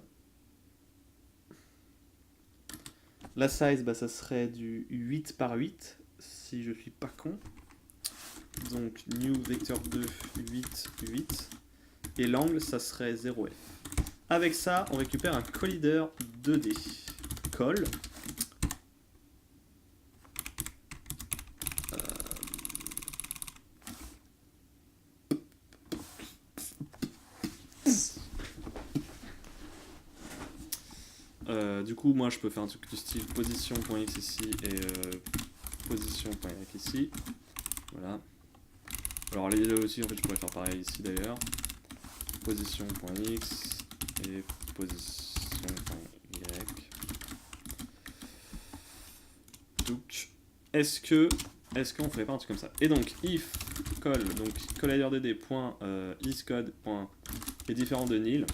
bah, ça serait du 8 par 8, si je suis pas con. Donc new vector 2, 8, 8. Et l'angle, ça serait 0f. Avec ça, on récupère un collider 2D. Call. Du coup, moi, je peux faire un truc du style position.x ici et position.y ici. Voilà. Alors, les deux aussi, en fait, je pourrais faire pareil ici d'ailleurs. Position.x et position.y. Donc, est-ce qu'on ferait pas un truc comme ça? Et donc, if call, donc collider2d.isCode est différent de nil.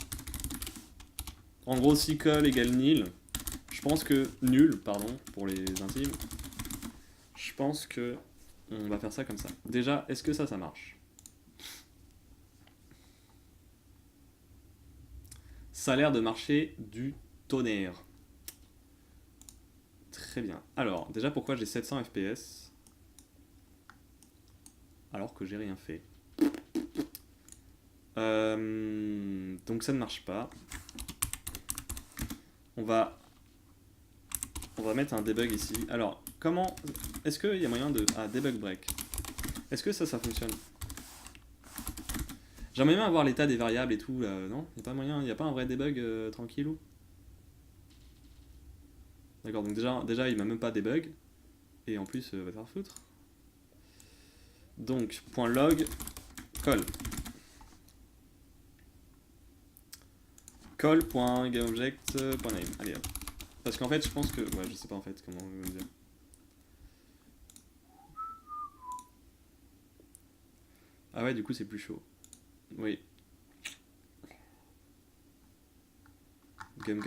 En gros, si call égale nil, je pense que nul, pardon, pour les intimes, je pense que on va faire ça comme ça. Déjà, est-ce que ça marche? Ça a l'air de marcher du tonnerre. Très bien. Alors, déjà, pourquoi j'ai 700 FPS alors que j'ai rien fait? Donc ça ne marche pas. On va mettre un debug ici. Alors, comment... Est-ce qu'il y a moyen de... Ah, debug break. Est-ce que ça fonctionne? J'aimerais bien avoir l'état des variables et tout, là. Non? Il n'y a pas moyen, il n'y a pas un vrai debug tranquillou? D'accord, donc déjà il m'a même pas debug. Et en plus, va te faire foutre. Donc, .log, call. Call.gameObject.name. Allez hop. Parce qu'en fait, je pense que... Ouais, je sais pas en fait comment on va dire. Ah ouais, du coup, c'est plus chaud. Oui. Gum.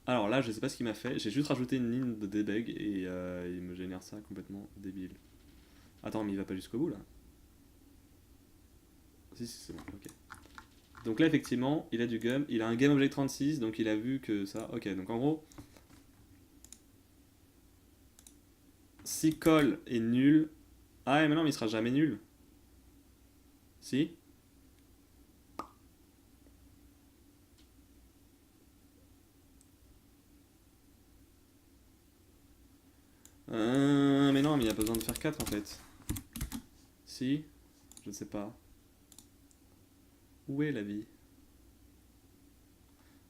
Alors là, je sais pas ce qu'il m'a fait. J'ai juste rajouté une ligne de debug et il me génère ça complètement débile. Attends, mais il va pas jusqu'au bout là. Si, c'est bon, ok. Donc là, effectivement, il a du gum. Il a un GameObject 36, donc il a vu que ça... Ok, donc en gros... Si call est nul... Ah, mais non, mais il sera jamais nul. Si? Mais non, mais il a pas besoin de faire 4 en fait. Si? Je sais pas. Où est la vie?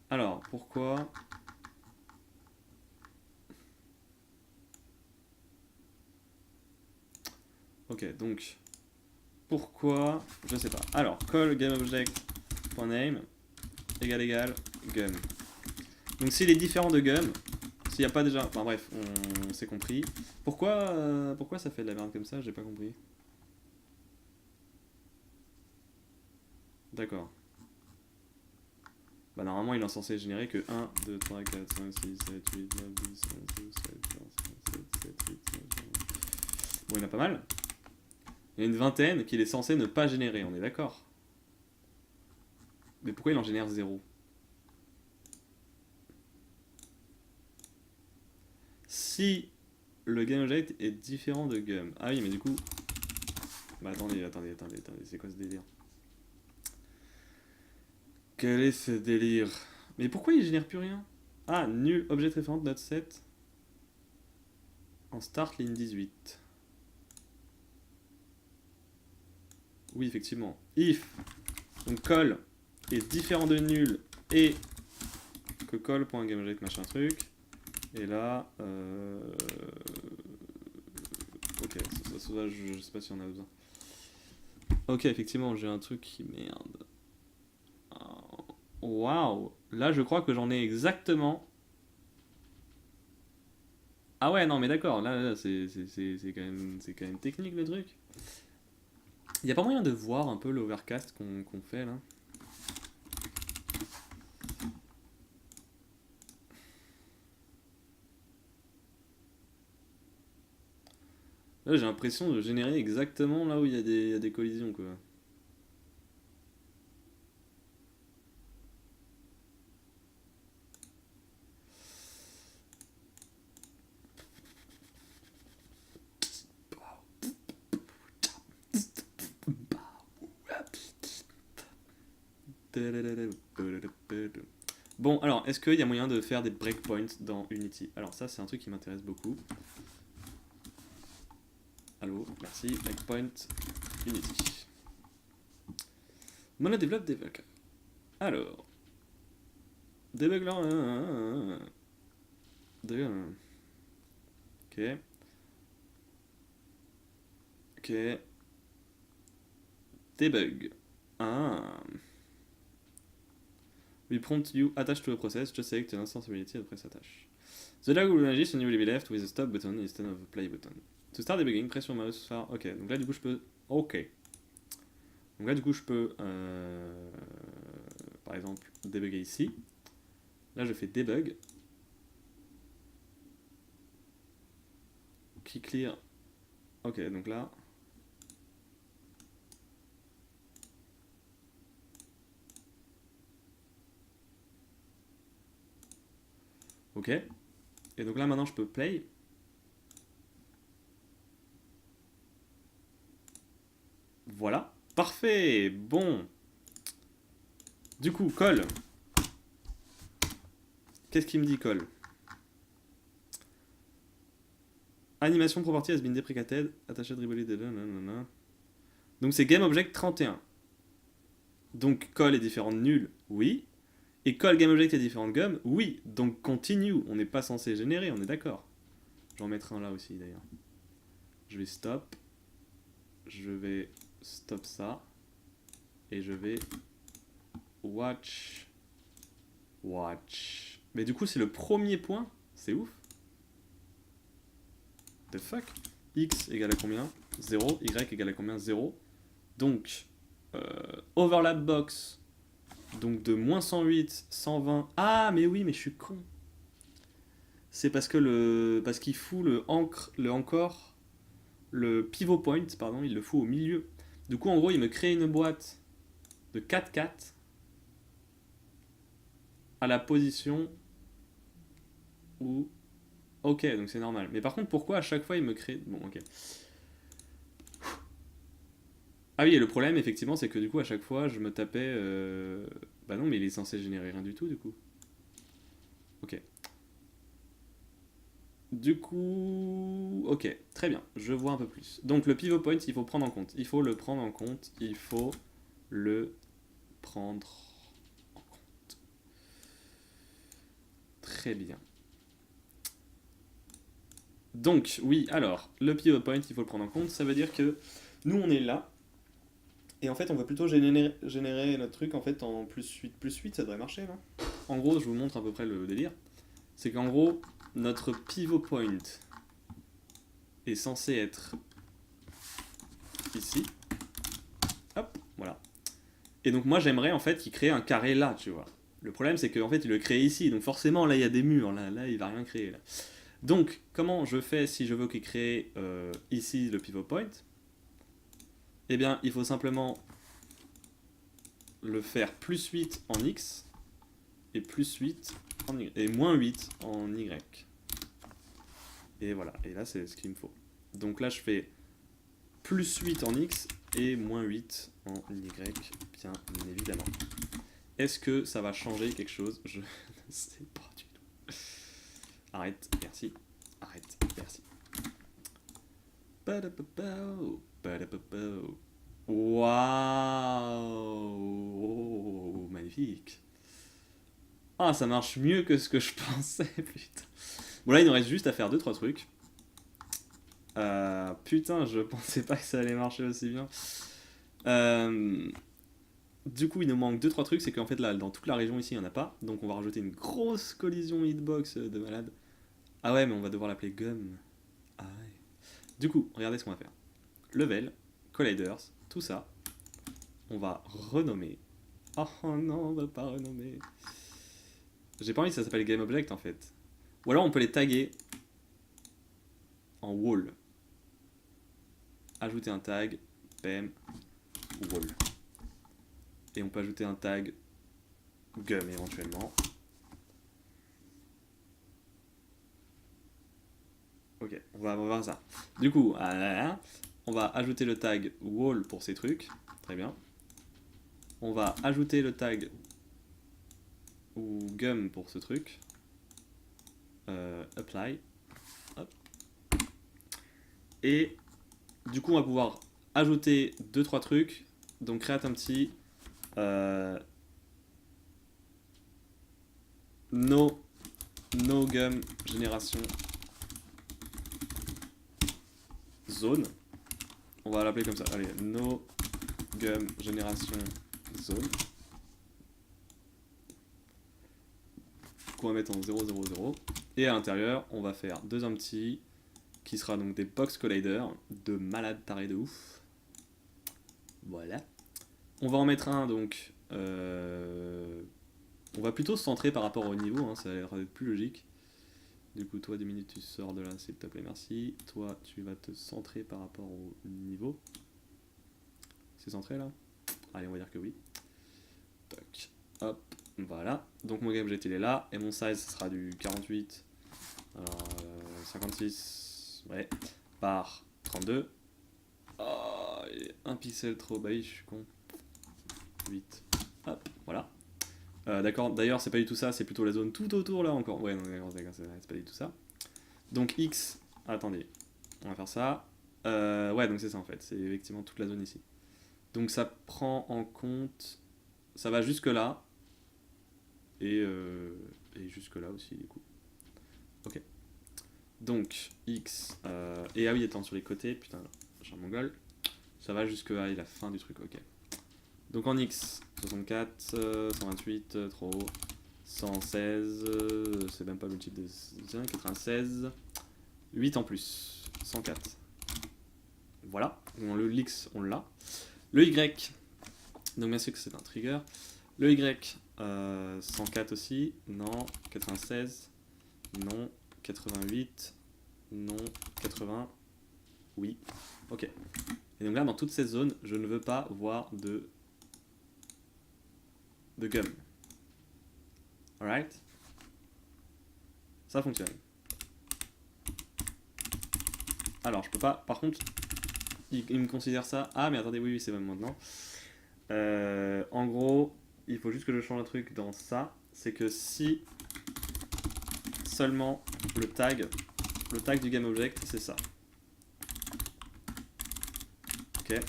Alors, pourquoi... Ok, donc... Pourquoi? Je sais pas. Alors, call GameObject .name égale gum. Donc s'il est différent de gum, s'il n'y a pas déjà... Enfin bref, on s'est compris. Pourquoi ça fait de la merde comme ça? J'ai pas compris. D'accord. Bah normalement il est censé générer que 1, 2, 3, 4, 5, 6, 7, 8, 9, 10, 11, 12, 13, 14, 15, 16, 17, 18, 19, 20. Bon, il y en a pas mal. Il y a une vingtaine qu'il est censé ne pas générer, on est d'accord. Mais pourquoi il en génère 0? Si le GameObject est différent de gum. Ah oui, mais du coup... Bah attendez, c'est quoi ce délire? Quel est ce délire? Mais pourquoi il génère plus rien? Ah, nul object référent note 7 en start ligne 18. Oui, effectivement. If, donc call est différent de nul et que call.GameObject machin truc. Et là, ok, ça, je sais pas si on a besoin. Ok, effectivement, j'ai un truc qui merde. Waouh, là je crois que j'en ai exactement. Ah ouais, non mais d'accord, là c'est quand même technique le truc. Il y a pas moyen de voir un peu l'overcast qu'on fait là? Là j'ai l'impression de générer exactement là où il y a des collisions quoi. Bon, alors, est-ce qu'il y a moyen de faire des breakpoints dans Unity? Alors ça, c'est un truc qui m'intéresse beaucoup. Allô, merci, breakpoint, Unity. Mono développe debug. Alors, debug là, ok, ok, debug. Ah. We prompt you attach to a process, just select an instance ability and press attach. The lag will exist and you will be left with a stop button instead of a play button. To start debugging, press your mouse far. Ok, donc là du coup je peux. Ok. Donc là du coup je peux, par exemple, débugger ici. Là je fais debug. Key clear. Ok, donc là. Ok. Et donc là maintenant je peux play. Voilà. Parfait. Bon. Du coup, call. Qu'est-ce qu'il me dit call? Animation property has been deprecated. Attaché dribblé de nanana. Donc c'est GameObject 31. Donc call est différent de nul, oui. Et call GameObject est différent de gum, oui. Donc continue, on n'est pas censé générer, on est d'accord. J'en mettrai un là aussi d'ailleurs. Je vais stop. Je vais stop ça. Et je vais watch. Watch. Mais du coup c'est le premier point, c'est ouf. The fuck? X égale à combien? 0. Y égale à combien? 0. Donc, overlap box. Donc de moins 108, 120. Ah, mais oui, mais je suis con. C'est parce que parce qu'il fout le pivot point, pardon, il le fout au milieu. Du coup, en gros, il me crée une boîte de 4 4 à la position où. Ok, donc c'est normal. Mais par contre, pourquoi à chaque fois il me crée. Bon, ok. Ah oui, et le problème, effectivement, c'est que du coup, à chaque fois, je me tapais. Bah non, mais il est censé générer rien du tout, du coup. Ok. Du coup. Ok, très bien, je vois un peu plus. Donc, le pivot point, il faut prendre en compte. Il faut le prendre en compte. Il faut le prendre en compte. Très bien. Donc, oui, alors, le pivot point, il faut le prendre en compte. Ça veut dire que nous, on est là. Et en fait, on va plutôt générer notre truc en fait en plus 8, ça devrait marcher, non? En gros, je vous montre à peu près le délire. C'est qu'en gros, notre pivot point est censé être ici. Hop, voilà. Et donc moi, j'aimerais en fait qu'il crée un carré là, tu vois. Le problème, c'est qu'en fait, il le crée ici. Donc forcément, là, il y a des murs. Là il va rien créer. Là. Donc, comment je fais si je veux qu'il crée ici le pivot point? Eh bien, il faut simplement le faire plus 8 en X et plus 8 en Y, et moins 8 en Y. Et voilà, et là c'est ce qu'il me faut. Donc là je fais plus 8 en X et moins 8 en Y, bien évidemment. Est-ce que ça va changer quelque chose? Je ne sais pas du tout. Arrête, merci. Arrête, merci. Waouh, magnifique. Ah, ça marche mieux que ce que je pensais, putain. Bon, là, il nous reste juste à faire 2-3 trucs. Putain, je pensais pas que ça allait marcher aussi bien. Du coup, il nous manque 2-3 trucs. C'est qu'en fait, là, dans toute la région ici, il n'y en a pas. Donc, on va rajouter une grosse collision hitbox de malade. Ah ouais, mais on va devoir l'appeler Gum. Ah ouais. Du coup, regardez ce qu'on va faire. Level, colliders, tout ça. On va renommer. Oh non, on va pas renommer. J'ai pas envie que ça s'appelle GameObject en fait. Ou alors on peut les taguer en wall. Ajouter un tag, bam, wall. Et on peut ajouter un tag gum éventuellement. Ok, on va voir ça. Du coup, on va ajouter le tag wall pour ces trucs. Très bien. On va ajouter le tag ou gum pour ce truc. Apply. Hop. Et du coup, on va pouvoir ajouter 2-3 trucs. Donc, create un petit no gum génération zone. On va l'appeler comme ça. Allez, no gum génération zone. Qu'on va mettre en 0,0,0. Et à l'intérieur, on va faire 2 empty qui sera donc des box colliders de malade taré de ouf. Voilà. On va en mettre un donc. On va plutôt se centrer par rapport au niveau, hein, ça a l'air d'être plus logique. Du coup, toi, 2 minutes, tu sors de là, s'il te plaît, merci. Toi, tu vas te centrer par rapport au niveau. C'est centré là? Allez, on va dire que oui. Tac. Hop. Voilà. Donc mon GameObject il est là. Et mon size sera du 48. 56. Ouais. Par 32. Oh, un pixel trop. Bah oui, je suis con. 8. Hop. Voilà. D'accord. D'ailleurs, c'est pas du tout ça. C'est plutôt la zone tout autour là encore. Ouais, non, d'accord. C'est pas du tout ça. Donc X. Attendez. On va faire ça. Ouais, donc c'est ça en fait. C'est effectivement toute la zone ici. Donc ça prend en compte. Ça va jusque là. Et jusque là aussi du coup. Ok. Donc X. Et ah oui, attends, sur les côtés, putain, j'ai un mongol. Ça va jusque à la fin du truc, ok. Donc en X, 64, 128, trop haut. 116, c'est même pas multiple de 96. 8 en plus, 104. Voilà, donc le X, on l'a. Le Y, donc bien sûr que c'est un trigger. Le Y, 104 aussi, non. 96, non. 88, non. 80, oui. Ok. Et donc là, dans toute cette zone, je ne veux pas voir de gum. Alright? Ça fonctionne. Alors, je peux pas. Par contre, il me considère ça. Ah, mais attendez, oui, c'est même maintenant. En gros, il faut juste que je change un truc dans ça. C'est que si seulement le tag du GameObject, c'est ça. Ok.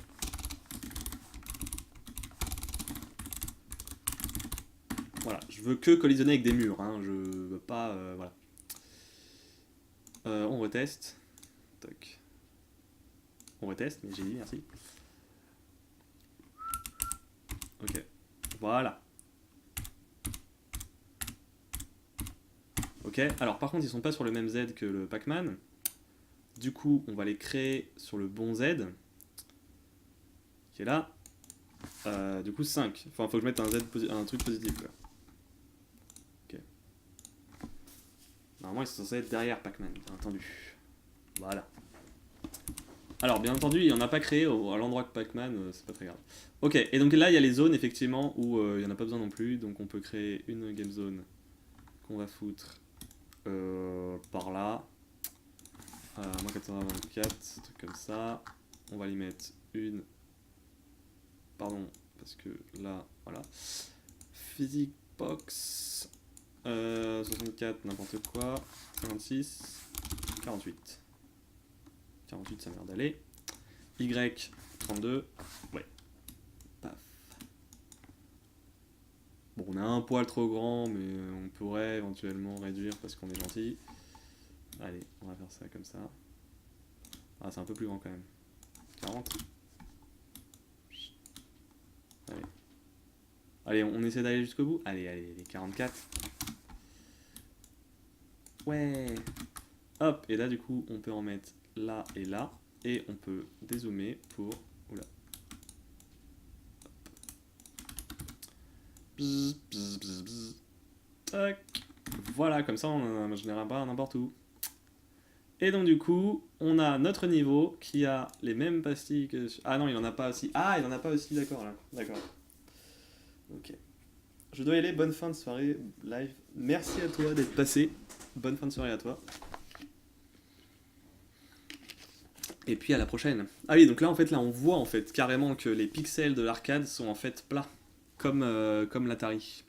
Voilà, je veux que collisionner avec des murs, hein. Je veux pas. Voilà. On reteste. Toc. On reteste, mais j'ai dit merci. Voilà. Ok, alors par contre ils sont pas sur le même Z que le Pac-Man. Du coup on va les créer sur le bon Z. Qui est là. Du coup 5. Enfin faut que je mette un truc positif quoi. Ok. Normalement ils sont censés être derrière Pac-Man, bien entendu. Voilà. Alors bien entendu il n'y en a pas créé à l'endroit de Pac-Man, c'est pas très grave. Ok, et donc là il y a les zones effectivement où il n'y en a pas besoin non plus. Donc on peut créer une game zone qu'on va foutre par là. Moins 424, truc comme ça. On va y mettre une. Pardon, parce que là, voilà. Physique box. 64, n'importe quoi. 56, 48. 48, ça a l'air d'aller. Y, 32. Ouais. Paf. Bon, on a un poil trop grand, mais on pourrait éventuellement réduire parce qu'on est gentil. Allez, on va faire ça comme ça. Ah, c'est un peu plus grand quand même. 40. Allez. Allez, on essaie d'aller jusqu'au bout. Allez, allez, les 44. Ouais. Hop, et là du coup, on peut en mettre là et là. Et on peut dézoomer pour... Oula. Bzz, bzz, bzz, bzz. Tac. Voilà, comme ça on génère pas n'importe où. Et donc du coup, on a notre niveau qui a les mêmes pastilles que... Ah non, il en a pas aussi. Ah, il en a pas aussi, d'accord là. D'accord. Ok. Je dois y aller, bonne fin de soirée live. Merci à toi d'être passé. Bonne fin de soirée à toi. Et puis à la prochaine. Ah oui, donc là en fait, là on voit en fait carrément que les pixels de l'arcade sont en fait plats. Comme l'Atari.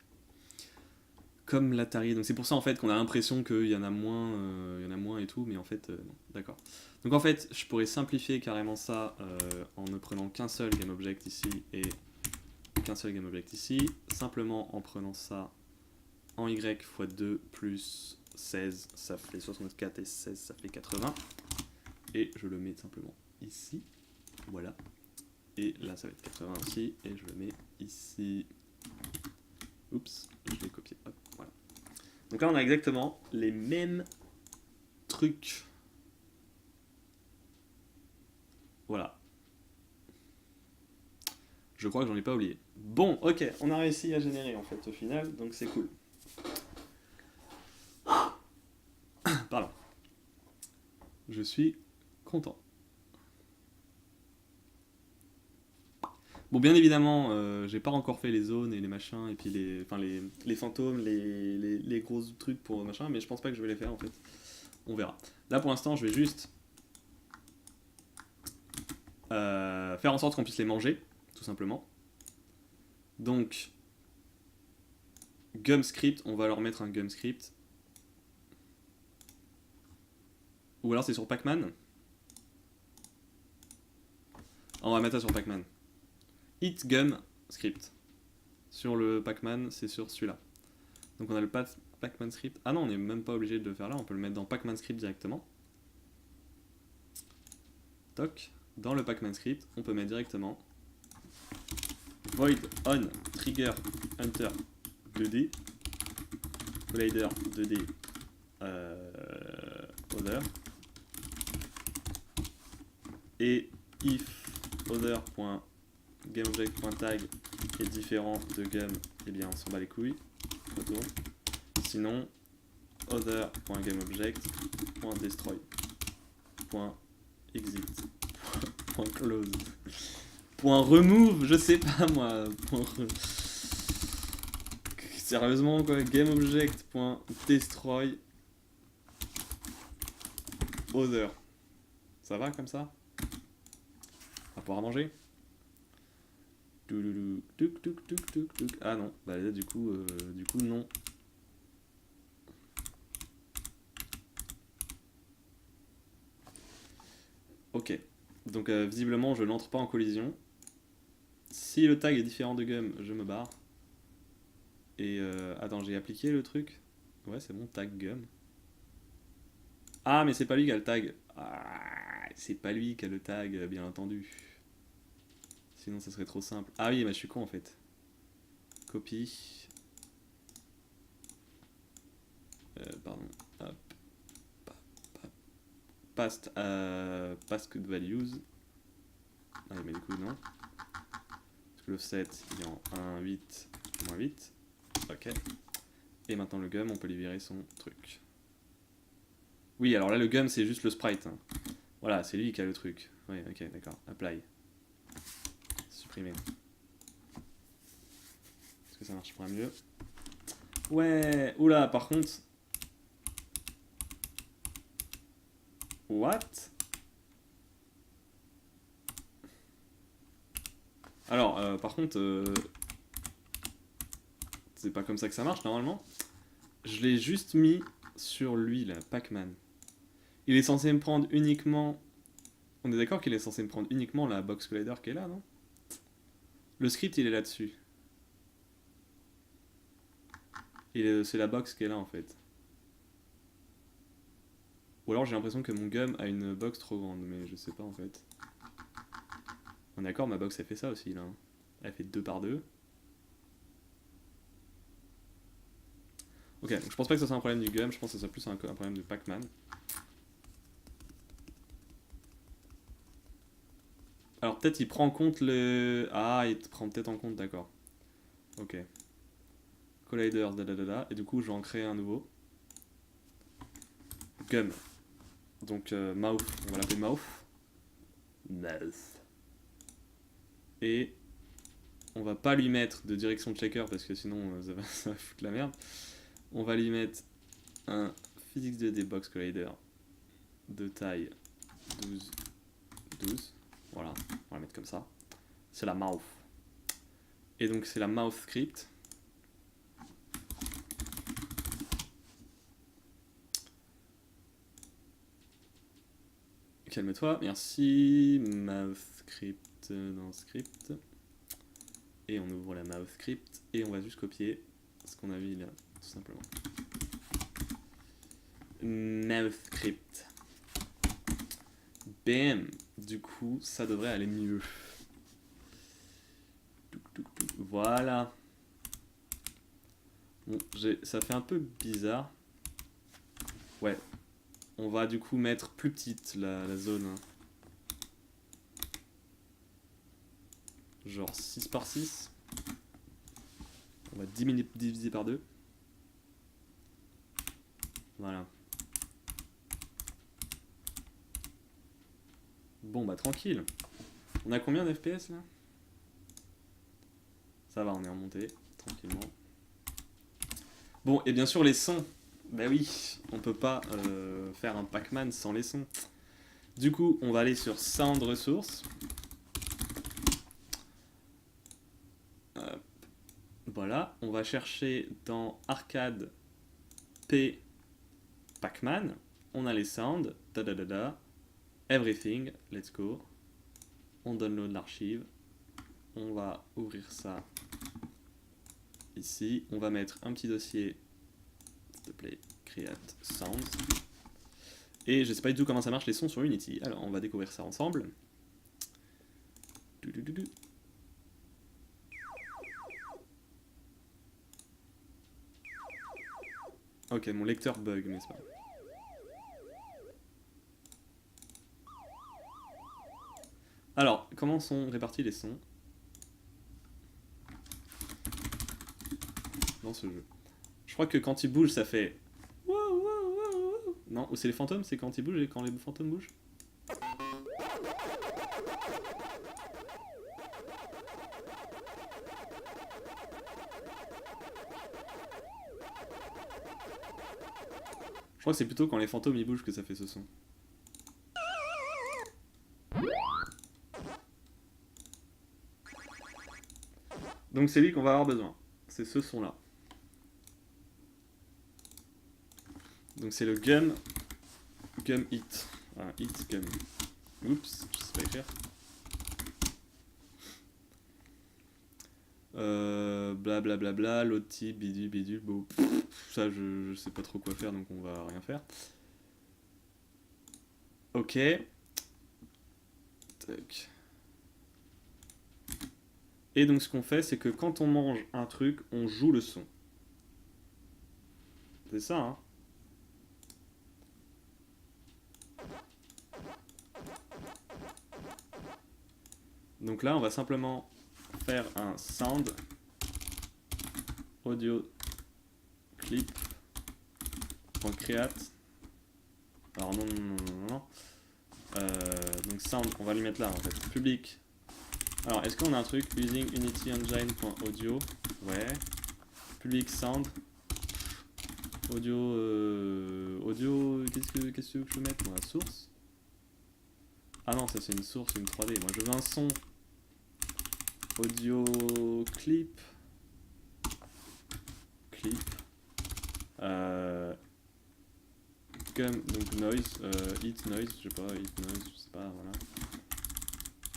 Comme l'Atari. Donc c'est pour ça en fait qu'on a l'impression qu'il y en a moins et tout, mais en fait, non. D'accord. Donc en fait, je pourrais simplifier carrément ça en ne prenant qu'un seul GameObject ici et qu'un seul GameObject ici. Simplement en prenant ça en Y x 2 plus 16, ça fait 64 et 16, ça fait 80. Et je le mets simplement ici. Voilà. Et là, ça va être 80 aussi. Et je le mets ici. Oups, je l'ai copié. Hop, voilà. Donc là, on a exactement les mêmes trucs. Voilà. Je crois que j'en ai pas oublié. Bon, ok, on a réussi à générer en fait au final, donc c'est cool. Pardon. Je suis content. Bon, bien évidemment, j'ai pas encore fait les zones et les machins, et puis les fantômes, les gros trucs pour machin, mais je pense pas que je vais les faire en fait. On verra. Là pour l'instant, je vais juste faire en sorte qu'on puisse les manger, tout simplement. Donc, GumScript, on va leur mettre un GumScript. Ou alors c'est sur Pac-Man. On va mettre ça sur Pac-Man. Hit Gum Script. Sur le Pac-Man, c'est sur celui-là. Donc on a le Pac-Man Script. Ah non, on n'est même pas obligé de le faire là, on peut le mettre dans Pac-Man Script directement. Toc. Dans le Pac-Man Script, on peut mettre directement void on trigger hunter 2D collider 2D other et if other.gameObject.tag est différent de gum, et bien on s'en bat les couilles. Retourne. Sinon other.gameObject.destroy.exit.close .remove, je sais pas moi. Sérieusement quoi, gameObject.destroy other. Ça va comme ça? On va pouvoir manger? Ah non, bah là du coup non. Ok, donc visiblement je n'entre pas en collision. Si le tag est différent de gum, je me barre. Et attends, j'ai appliqué le truc. Ouais, c'est bon, tag gum. Ah, mais c'est pas lui qui a le tag. Ah, c'est pas lui qui a le tag, bien entendu. Sinon, ça serait trop simple. Ah oui, bah je suis con en fait. copy. Pardon. Hop. Past passcode values. Ah, mais du coup, non. Parce que l'offset, il est en 1,8, moins 8. Ok. Et maintenant, le gum, on peut lui virer son truc. Oui, alors là, le gum, c'est juste le sprite. Hein. Voilà, c'est lui qui a le truc. Oui, ok, d'accord. Apply. Supprimer. Est-ce que ça marchera mieux? Ouais. Oula, par contre. What? Alors, par contre, c'est pas comme ça que ça marche normalement. Je l'ai juste mis sur lui, là, Pac-Man. Il est censé me prendre uniquement... On est d'accord qu'il est censé me prendre uniquement la box collider qui est là, non? Le script, il est là-dessus. C'est la box qui est là, en fait. Ou alors j'ai l'impression que mon gum a une box trop grande, mais je sais pas, en fait. On est d'accord, ma box, elle fait ça aussi, là. Elle fait 2 par 2. Ok, donc je pense pas que ça soit un problème du gum, je pense que ça soit plus un problème de Pac-Man. Alors peut-être il prend en compte le... Ah, il prend peut-être en compte, d'accord. Ok. Collider, da. Et du coup, je vais en créer un nouveau. Gum. Donc mouth, on va l'appeler mouth. Mouth. Et on va pas lui mettre de direction checker parce que sinon ça va foutre la merde. On va lui mettre un physics 2D box collider de taille 12. Voilà, on va la mettre comme ça. C'est la mouth. Et donc c'est la mouth script. Calme-toi, merci. Mouth script dans script. Et on ouvre la mouth script et on va juste copier ce qu'on a vu là, tout simplement. Mouth script. Bam. Du coup, ça devrait aller mieux. Voilà. Bon, ça fait un peu bizarre. Ouais. On va du coup mettre plus petite la zone. Hein. Genre 6 par 6. On va diviser par 2. Voilà. Bon bah tranquille. On a combien d'FPS là? Ça va, on est remonté tranquillement. Bon, et bien sûr les sons. Bah oui, on peut pas faire un Pac-Man sans les sons. Du coup, on va aller sur Sound Resource. Voilà, on va chercher dans Arcade P Pac-Man. On a les sounds, everything, let's go. On download l'archive. On va ouvrir ça ici. On va mettre un petit dossier, s'il te plaît, create sounds. Et je sais pas du tout comment ça marche les sons sur Unity. Alors on va découvrir ça ensemble. Ok, mon lecteur bug, mais c'est pas. Alors, comment sont répartis les sons dans ce jeu? Je crois que quand il bouge, ça fait... Non, ou c'est les fantômes, c'est quand ils bougent et quand les fantômes bougent? Je crois que c'est plutôt quand les fantômes ils bougent que ça fait ce son. Donc c'est lui qu'on va avoir besoin. C'est ce son là. Donc c'est le gum hit. Voilà, hit gum. Oups, je sais pas écrire. Blablabla, l'autre type, bidule, bon, ça je sais pas trop quoi faire donc on va rien faire. Ok. Tac. Et donc ce qu'on fait, c'est que quand on mange un truc, on joue le son. C'est ça, hein. Donc là, on va simplement faire un sound audio clip.create. Alors non. Donc sound, on va lui mettre là en fait. Public. Alors est-ce qu'on a un truc using Unity Engine.audio? Ouais. Public sound. Audio. Qu'est-ce que tu veux que je mette moi? Source? Ah non, ça c'est une source, une 3D. Moi je veux un son. Audio clip. Donc noise, hit noise, je sais pas, voilà.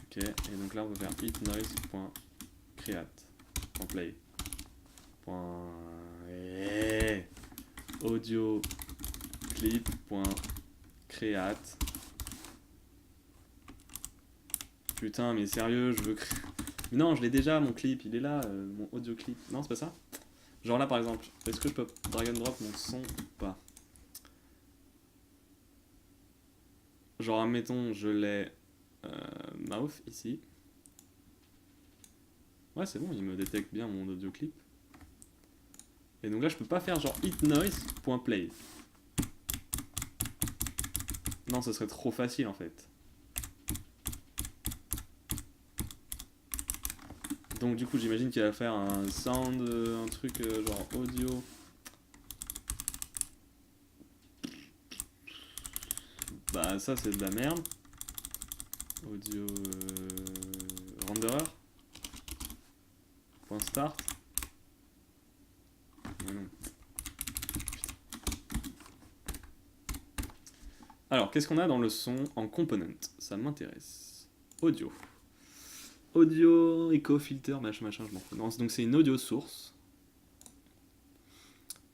Ok, et donc là on va faire hit noise.create.play. Audio clip.create. Putain, mais sérieux, je veux créer. Mais non, je l'ai déjà, mon clip, il est là, mon audio clip. Non, c'est pas ça? Genre là par exemple, est-ce que je peux drag and drop mon son ou pas? Genre admettons, je l'ai mouth ici. Ouais, c'est bon, il me détecte bien mon audio clip. Et donc là, je peux pas faire genre hitNoise.play. Non, ce serait trop facile en fait. Donc du coup, j'imagine qu'il va faire un sound, un truc genre audio. Bah ça c'est de la merde. Audio renderer. Point start. Mais non. Alors, qu'est-ce qu'on a dans le son en component? Ça m'intéresse. Audio. Audio, echo, filter, machin, je m'en fous. Non, donc c'est une audio source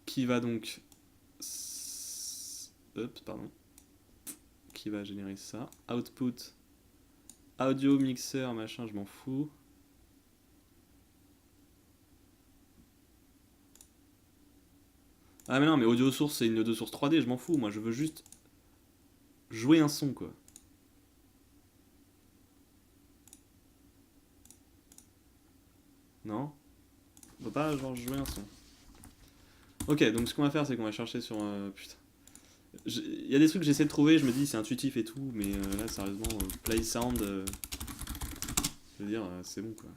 qui va donc... Qui va générer ça. Output, audio, mixer, machin, je m'en fous. Ah mais non, mais audio source, c'est une audio source 3D, je m'en fous. Moi, je veux juste jouer un son, quoi. Non? On peut pas, genre, jouer un son. Ok, donc ce qu'on va faire, c'est qu'on va chercher sur... putain. Il y a des trucs que j'essaie de trouver, je me dis c'est intuitif et tout, mais là, sérieusement, play sound... je veux dire, c'est bon, quoi.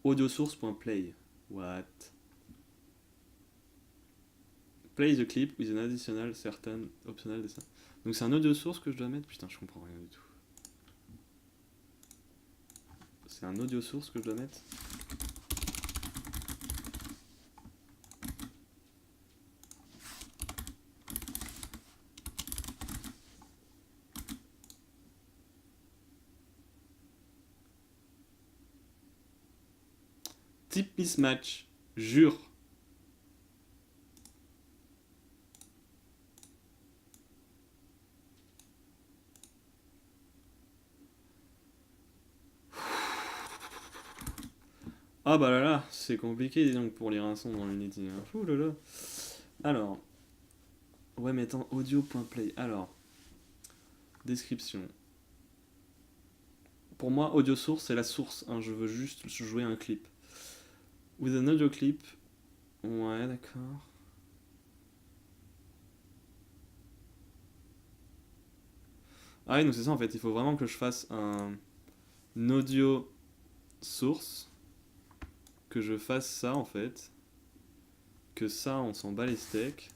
Audiosource.play. What? Play the clip with an additional certain optional dessin. Donc c'est un audio source que je dois mettre? Putain, je comprends rien du tout. C'est un audio source que je dois mettre? Type mismatch. Jure. Ah bah là, c'est compliqué dis donc pour lire un son dans Unity. Hein. Ouh là là. Alors. Ouais mais attends, audio.play. Alors. Description. Pour moi, audio source, c'est la source. Hein. Je veux juste jouer un clip. With an audio clip. Ouais, d'accord. Ah oui, donc c'est ça en fait. Il faut vraiment que je fasse un audio source. Que je fasse ça en fait. Que ça, on s'en bat les steaks.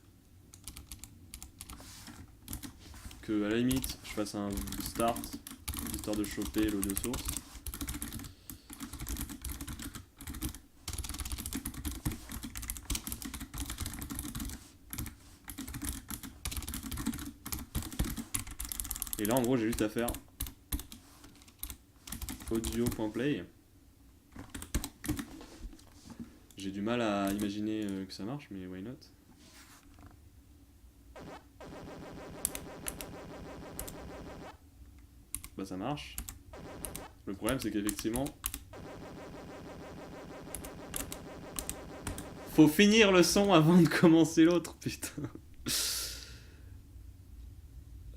Que à la limite, je fasse un start. Histoire de choper l'audio source. Et là en gros j'ai juste à faire audio.play. J'ai du mal à imaginer que ça marche, mais why not? Bah ça marche. Le problème c'est qu'effectivement Faut finir le son avant de commencer l'autre, putain.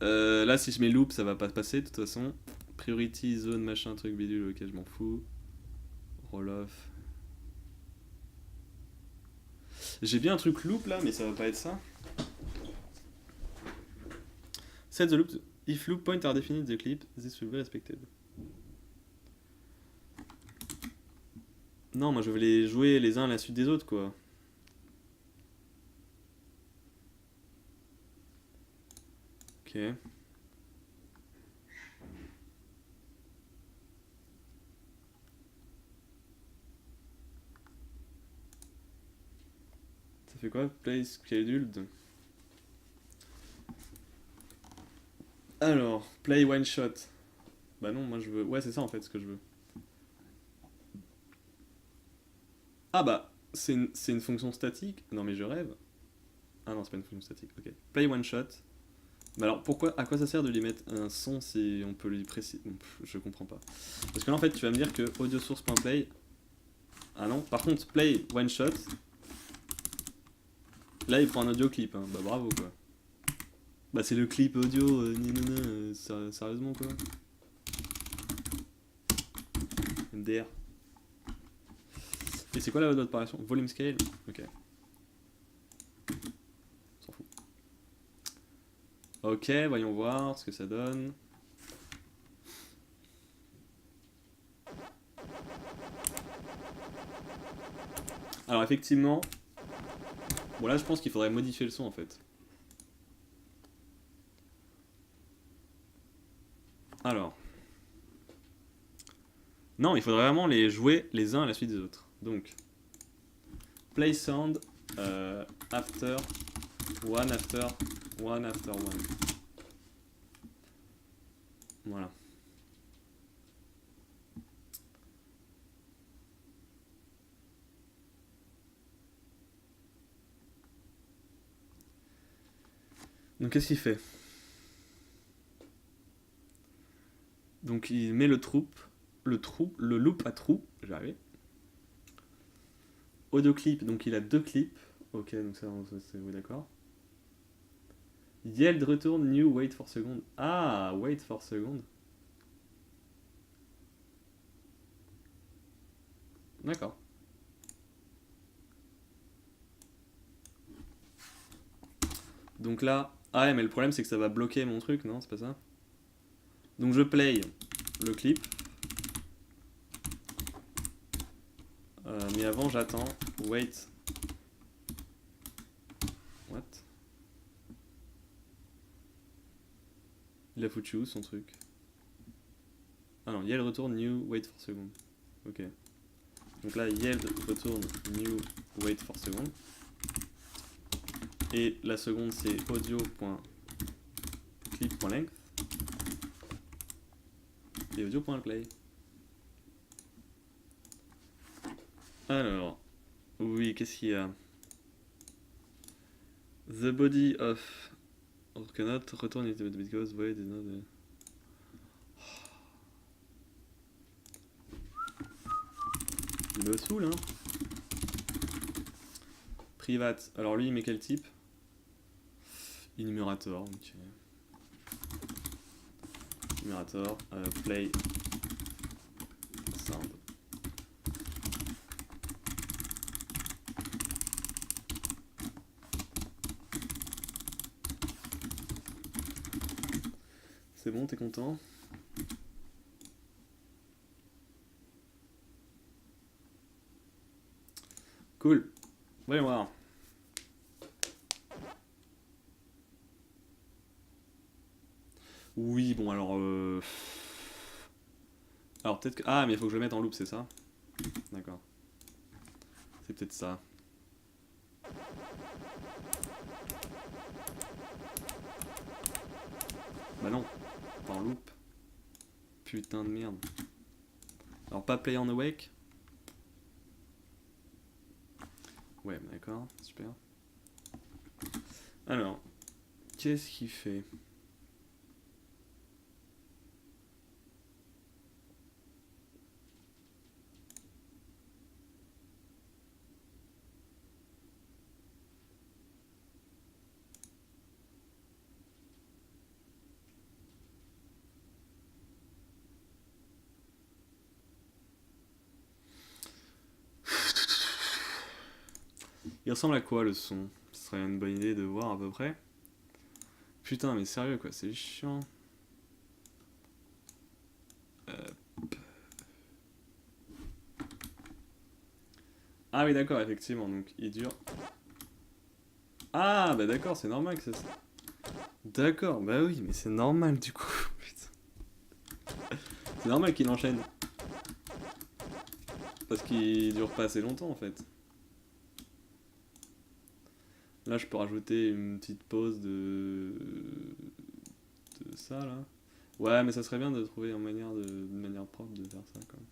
Là, si je mets loop, ça va pas passer de toute façon. Priority, zone, machin, truc, bidule, ok, je m'en fous. Roll off. J'ai bien un truc loop là, mais ça va pas être ça. Set the loop. If loop points are defined in the clip, this will be respected. Non, moi je vais les jouer les uns à la suite des autres, quoi. Ok. Ça fait quoi? Play scheduled. Alors, play one shot. Bah non, moi je veux. Ouais, c'est ça en fait ce que je veux. Ah bah, c'est une fonction statique. Non mais je rêve. Ah non, c'est pas une fonction statique. Ok. Play one shot. Bah alors pourquoi, à quoi ça sert de lui mettre un son si on peut lui préciser? Je comprends pas. Parce que là en fait tu vas me dire que audio source.play. Ah non, par contre play one shot. Là il prend un audio clip, hein. Bah bravo quoi. Bah c'est le clip audio, sérieusement quoi. MDR. Et c'est quoi la haute variation? Volume scale? Ok. On s'en fout. Ok, voyons voir ce que ça donne. Alors effectivement, bon là je pense qu'il faudrait modifier le son en fait. Alors. Non, il faudrait vraiment les jouer les uns à la suite des autres. Donc, play sound after one after one after one. Voilà. Donc qu'est-ce qu'il fait? Donc il met le loop à trou, j'ai arrivé. Audio clip, donc il a deux clips. Ok, donc ça c'est oui, d'accord. Yield retourne new wait for second. Ah, wait for second. D'accord. Donc là, ah ouais, mais le problème c'est que ça va bloquer mon truc, non? C'est pas ça? Donc je play le clip. Mais avant j'attends. Wait. What? Il a foutu où son truc? Ah non, Yell retourne new wait for second. Ok. Donc là, Yell retourne new wait for second. Et la seconde c'est audio.clip.length. Et audio.play. Alors, oui, qu'est-ce qu'il y a? The body of or cannot return it because void is not. Il me saoule, hein. Private. Alors lui, il met quel type? Enumerator. Ok. Enumerator. Play sound. C'est bon, t'es content? Cool. Voyons voir. Oui, bon alors... Alors peut-être que... Ah, mais il faut que je le mette en loop, c'est ça? D'accord. C'est peut-être ça. Bah non, pas en loop. Putain de merde. Alors pas play on awake? Ouais, d'accord, super. Alors, qu'est-ce qu'il fait? Il ressemble à quoi le son? Ce serait une bonne idée de voir à peu près. Putain, mais sérieux quoi, c'est chiant. Ah oui, d'accord, effectivement, donc il dure. Ah, bah d'accord, c'est normal que ça. D'accord, bah oui, mais c'est normal du coup. Putain. C'est normal qu'il enchaîne. Parce qu'il dure pas assez longtemps en fait. Là, je peux rajouter une petite pause de ça là. Ouais, mais ça serait bien de trouver une manière propre de faire ça quand même.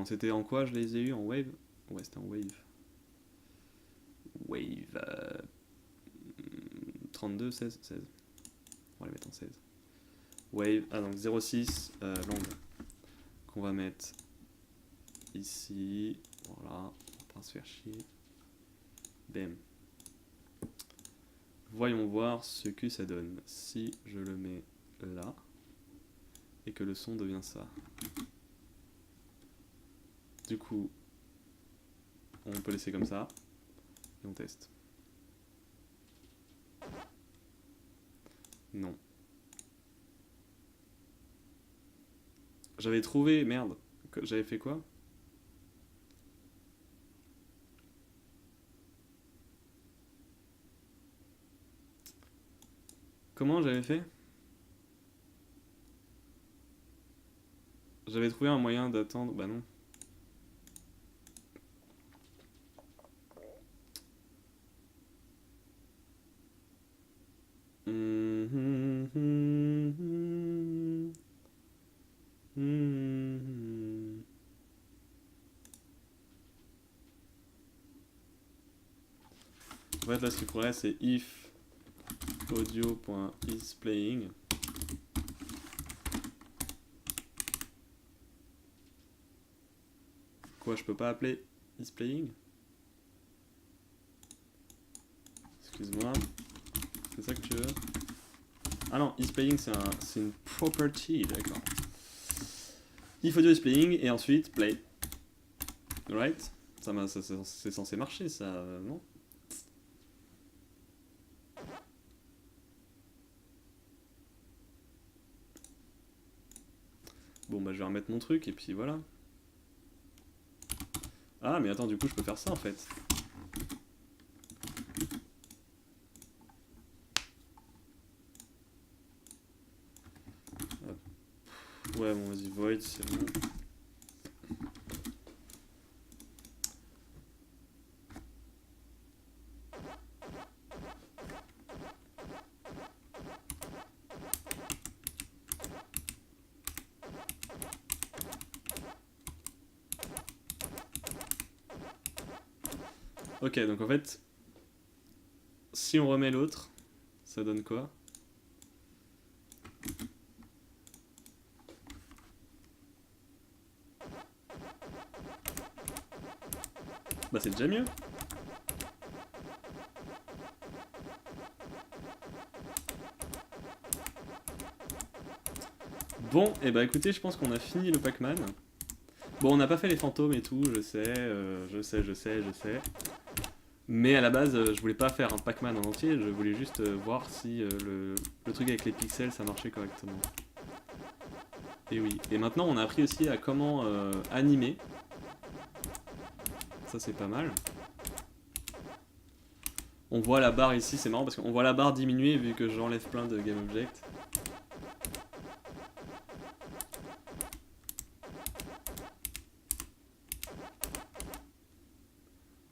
C'était en quoi je les ai eu? En wave? Ouais, c'était en wave. Wave. 32, 16, 16. On va les mettre en 16. Wave. Ah, donc 0,6 longue. Qu'on va mettre ici. Voilà. On va pas se faire chier. Bam. Voyons voir ce que ça donne. Si je le mets là. Et que le son devient ça. Du coup, on peut laisser comme ça. Et on teste. Non. J'avais trouvé... Merde. J'avais fait quoi? Comment j'avais fait? J'avais trouvé un moyen d'attendre... Bah non. En fait, là, ce qu'il faudrait, c'est if audio.isPlaying. Quoi, je peux pas appeler isPlaying? Excuse-moi. C'est ça que tu veux? Ah non, isPlaying, c'est une property, d'accord. If audio is playing et ensuite play. Right? C'est censé marcher, ça, non? Bon, bah, je vais remettre mon truc et puis voilà. Ah, mais attends, du coup, je peux faire ça en fait. Ouais, bon, vas-y, void, c'est bon. Ok, donc en fait, si on remet l'autre, ça donne quoi? Bah, c'est déjà mieux. Bon, et bah écoutez, je pense qu'on a fini le Pac-Man. Bon, on n'a pas fait les fantômes et tout, je sais. Mais à la base, je voulais pas faire un Pac-Man en entier, je voulais juste voir si le truc avec les pixels ça marchait correctement. Et oui. Et maintenant, on a appris aussi à comment animer. Ça, c'est pas mal. On voit la barre ici, c'est marrant parce qu'on voit la barre diminuer vu que j'enlève plein de GameObject.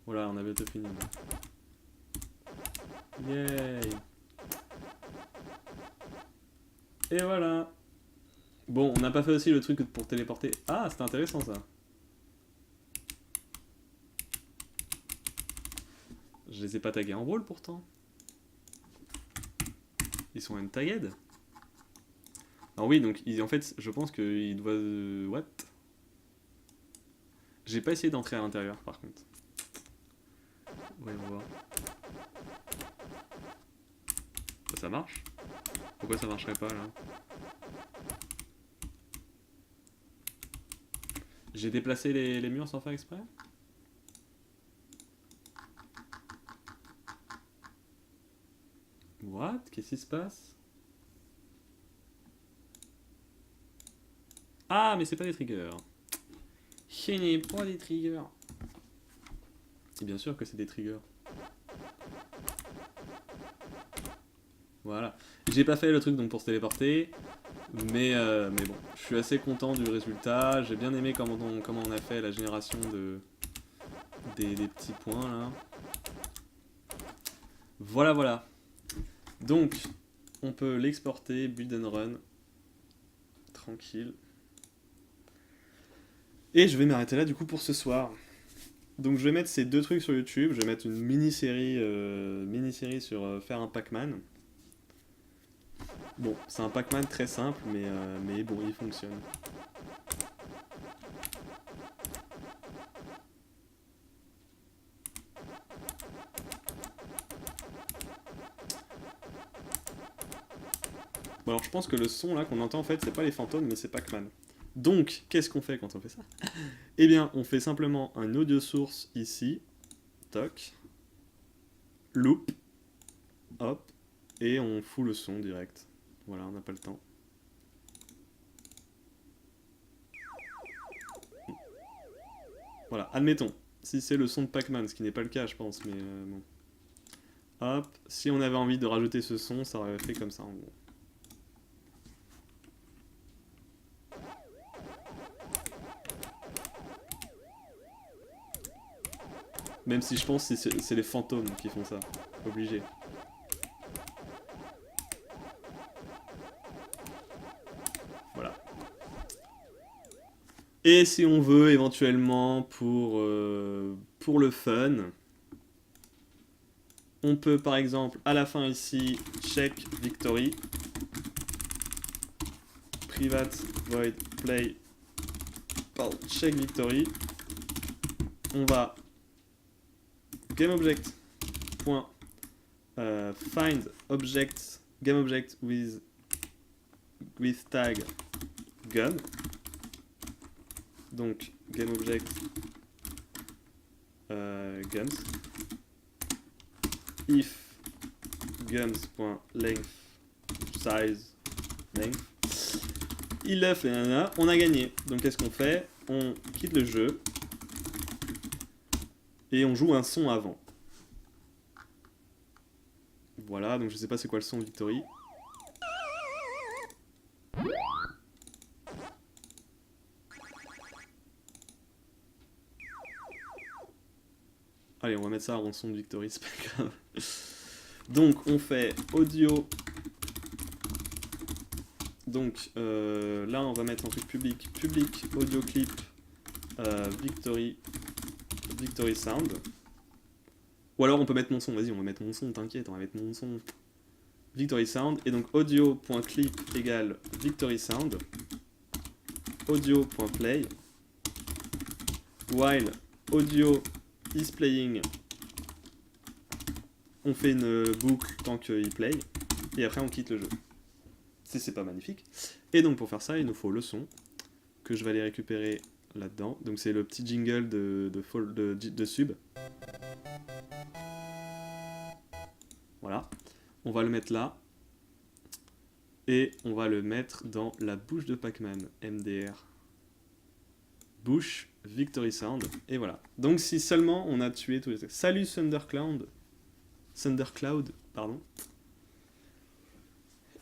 Voilà, on a bientôt fini. Yay! Et voilà! Bon, on n'a pas fait aussi le truc pour téléporter. Ah, c'était intéressant ça. Je les ai pas tagués en rôle pourtant. Ils sont untagged. Alors oui, donc en fait, je pense qu'ils doivent... What? J'ai pas essayé d'entrer à l'intérieur par contre. voyons voir. Ça marche? Pourquoi ça marcherait pas là? J'ai déplacé les murs sans faire exprès? What? Qu'est-ce qui se passe? Ah, mais c'est pas des triggers. Ce n'est pas des triggers. Et bien sûr que c'est des triggers. Voilà. J'ai pas fait le truc donc pour se téléporter. Mais bon, je suis assez content du résultat. J'ai bien aimé comment on a fait la génération des petits points là. Voilà, voilà. Donc, on peut l'exporter, build and run. Tranquille. Et je vais m'arrêter là du coup pour ce soir. Donc je vais mettre ces deux trucs sur YouTube. Je vais mettre une mini-série sur faire un Pac-Man. Bon, c'est un Pac-Man très simple, mais bon, il fonctionne. Bon alors je pense que le son là qu'on entend en fait, c'est pas les fantômes, mais c'est Pac-Man. Donc, qu'est-ce qu'on fait quand on fait ça? Eh bien, on fait simplement un audio source ici, toc, loop, hop, et on fout le son direct. Voilà, on n'a pas le temps. Voilà, admettons, si c'est le son de Pac-Man, ce qui n'est pas le cas, je pense, mais bon. Hop, si on avait envie de rajouter ce son, ça aurait fait comme ça en gros. Même si je pense que c'est les fantômes qui font ça. Obligé. Voilà. Et si on veut éventuellement pour le fun, on peut par exemple à la fin ici check victory. Private void play. Pardon, check victory. On va GameObject. Find object GameObject with tag gun. Donc GameObject guns. If gums.length size length. Il l'a fait, on a gagné. Donc qu'est-ce qu'on fait? On quitte le jeu et on joue un son avant. Voilà, donc je sais pas c'est quoi le son Victory. Allez, on va mettre ça en son de Victory, c'est pas grave. Donc on fait audio. Donc là on va mettre un truc public. Public audio clip Victory sound. Ou alors on peut mettre mon son, vas-y on va mettre mon son, t'inquiète, on va mettre mon son. Victory sound, et donc audio.clip égale Victory sound. Audio.play. While audio is playing, on fait une boucle tant qu'il play, et après on quitte le jeu. C'est pas magnifique. Et donc pour faire ça, il nous faut le son, que je vais aller récupérer là-dedans. Donc c'est le petit jingle de sub. Voilà. On va le mettre là. Et on va le mettre dans la bouche de Pac-Man. MDR. Bouche, Victory Sound. Et voilà. Donc si seulement on a tué tous les trucs. Salut Thundercloud. Pardon.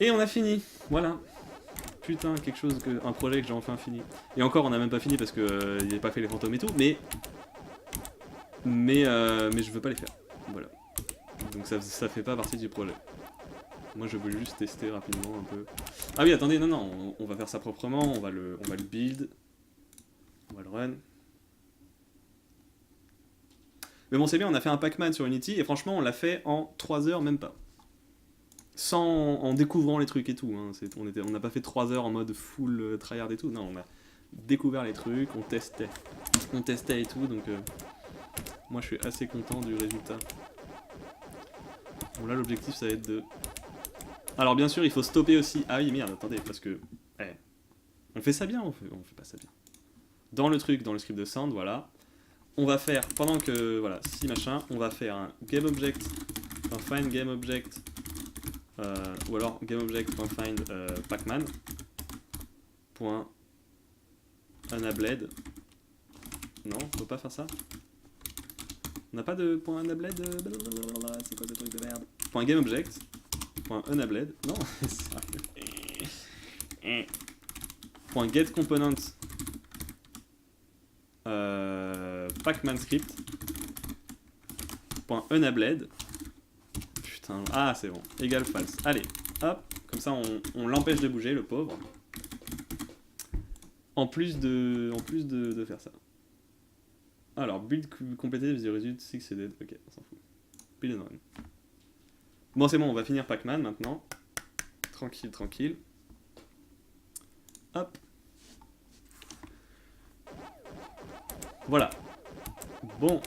Et on a fini. Voilà. Putain, un projet que j'ai enfin fini. Et encore, on n'a même pas fini parce que il n'a pas fait les fantômes et tout. Mais je veux pas les faire. Voilà. Donc ça fait pas partie du projet. Moi je veux juste tester rapidement un peu. Ah oui, attendez, non, on va faire ça proprement, on va le build. On va le run. Mais bon, c'est bien, on a fait un Pac-Man sur Unity et franchement, on l'a fait en 3 heures, même pas. En découvrant les trucs et tout. Hein. On n'a pas fait 3 heures en mode full tryhard et tout. Non, on a découvert les trucs, on testait et tout, donc Moi je suis assez content du résultat. Bon là l'objectif ça va être de... Alors bien sûr il faut stopper aussi... Ah oui merde attendez parce que... Ouais. On fait ça bien ou on fait pas ça bien? Dans le truc, dans le script de sound, voilà. On va faire, pendant que... Voilà, si machin, on va faire un GameObject, un find GameObject, ou alors GameObject.find Pacman, point unabled. Non, on peut pas faire ça. On n'a pas de point unabled, c'est quoi ce truc de merde? Point GameObject, point unabled, non, sérieux. Point getComponent, Pacman script, point unabled. Putain, ah c'est bon, égal false. Allez, hop, comme ça on l'empêche de bouger, le pauvre. En plus de faire ça. Alors, build complété with the result 6 dead. Ok, on s'en fout. Build and run. Bon, c'est bon, on va finir Pacman maintenant. Tranquille, tranquille. Hop. Voilà. Bon.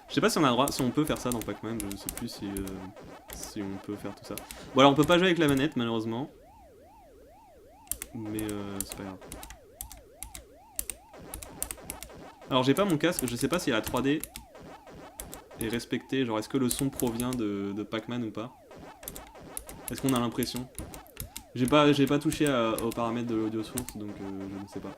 Je sais pas si on a le droit, si on peut faire ça dans Pacman, je sais plus si on peut faire tout ça. Bon alors on peut pas jouer avec la manette malheureusement. Mais c'est pas grave. Alors j'ai pas mon casque, je sais pas si la 3D est respectée, genre est-ce que le son provient de Pacman ou pas. Est-ce qu'on a l'impression? J'ai pas touché aux paramètres de l'audio source donc je ne sais pas.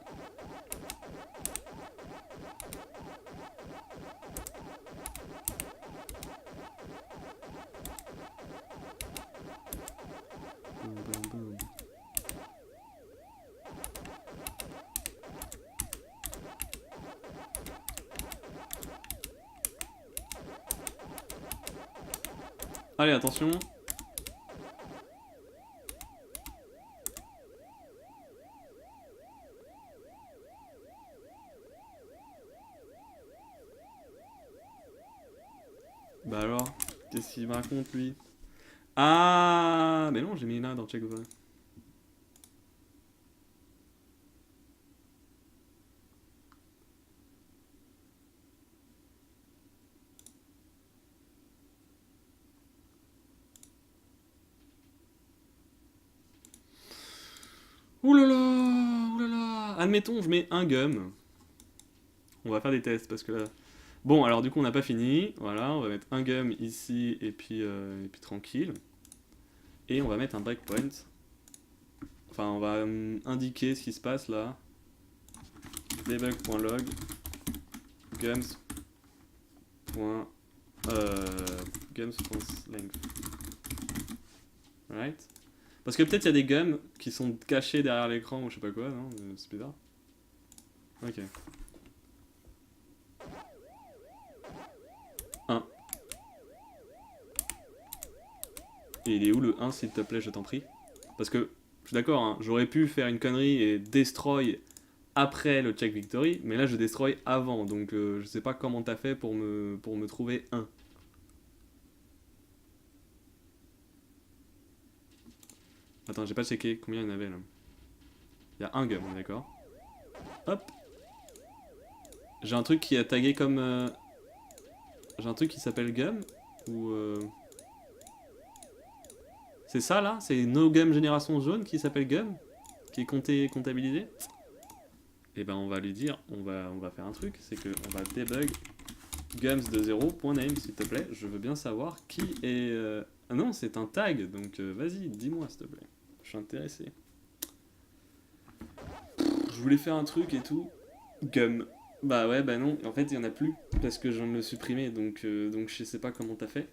Allez, attention. Bah alors, qu'est-ce qu'il me raconte lui? Ah, mais non, j'ai mis là dans check over. Oulala, oulala. Admettons, je mets un gum. On va faire des tests parce que là... Bon, alors du coup, on n'a pas fini. Voilà, on va mettre un gum ici et puis tranquille. Et on va mettre un breakpoint. Enfin, on va indiquer ce qui se passe là. Debug.log gums. Gums.length. Right? Parce que peut-être il y a des gums qui sont cachés derrière l'écran ou je sais pas quoi, non? C'est bizarre. Ok. 1. Et il est où le 1 s'il te plaît, je t'en prie? Parce que, je suis d'accord, hein, j'aurais pu faire une connerie et destroy après le check victory, mais là je destroy avant, donc je sais pas comment t'as fait pour me trouver 1. Attends, j'ai pas checké combien il y en avait là. Il y a un gum, on est d'accord. Hop. J'ai un truc qui a tagué comme... J'ai un truc qui s'appelle gum ou C'est ça là? C'est no gum génération jaune qui s'appelle gum? Qui est comptabilisé? Et ben on va lui dire, on va faire un truc, c'est que on va debug gums de 0.name s'il te plaît. Je veux bien savoir qui est... Ah non, c'est un tag, donc vas-y, dis-moi s'il te plaît. Je suis intéressé. Je voulais faire un truc et tout. Gum. Bah ouais, bah non, en fait il y en a plus, parce que je viens de le supprimer, donc je sais pas comment t'as fait.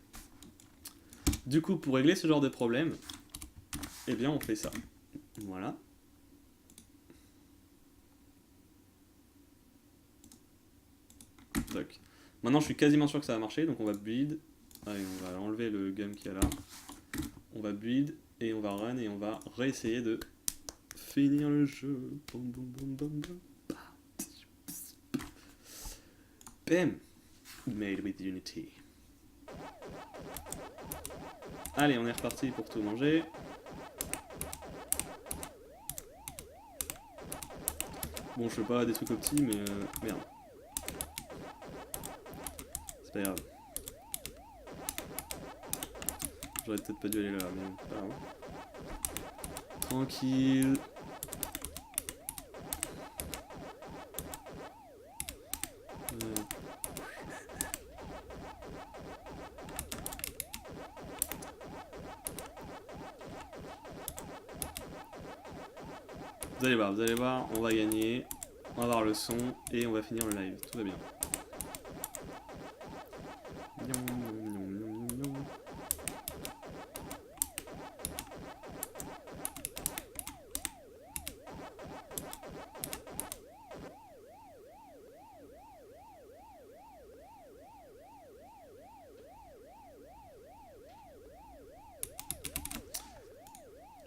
Du coup, pour régler ce genre de problème, eh bien on fait ça. Voilà. Toc. Maintenant je suis quasiment sûr que ça va marcher, donc on va build. Allez, on va enlever le gum qu'il y a là. On va build, et on va run, et on va réessayer de finir le jeu. Boum, boum, boum, boum, boum. Bam! Made with Unity. Allez, on est reparti pour tout manger. Bon, je fais pas des trucs opti, mais merde. C'est pas grave. J'aurais peut-être pas dû aller là, mais bon, pas grave. Tranquille. Vous allez voir, on va gagner, on va avoir le son et on va finir le live, tout va bien.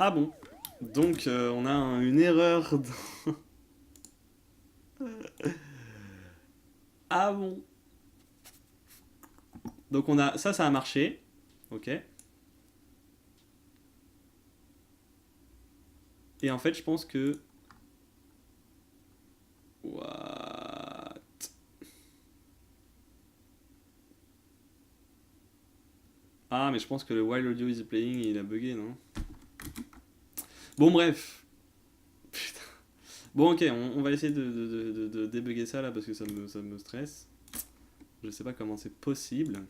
Ah bon, donc on a une erreur dans... Ah bon. Donc on a... Ça a marché. Ok. Et en fait, je pense que... What? Ah, mais je pense que le while audio is playing, il a bugué, non? Bon, bref. Putain. Bon, ok, on va essayer de débugger ça là parce que ça me stresse. Je sais pas comment c'est possible.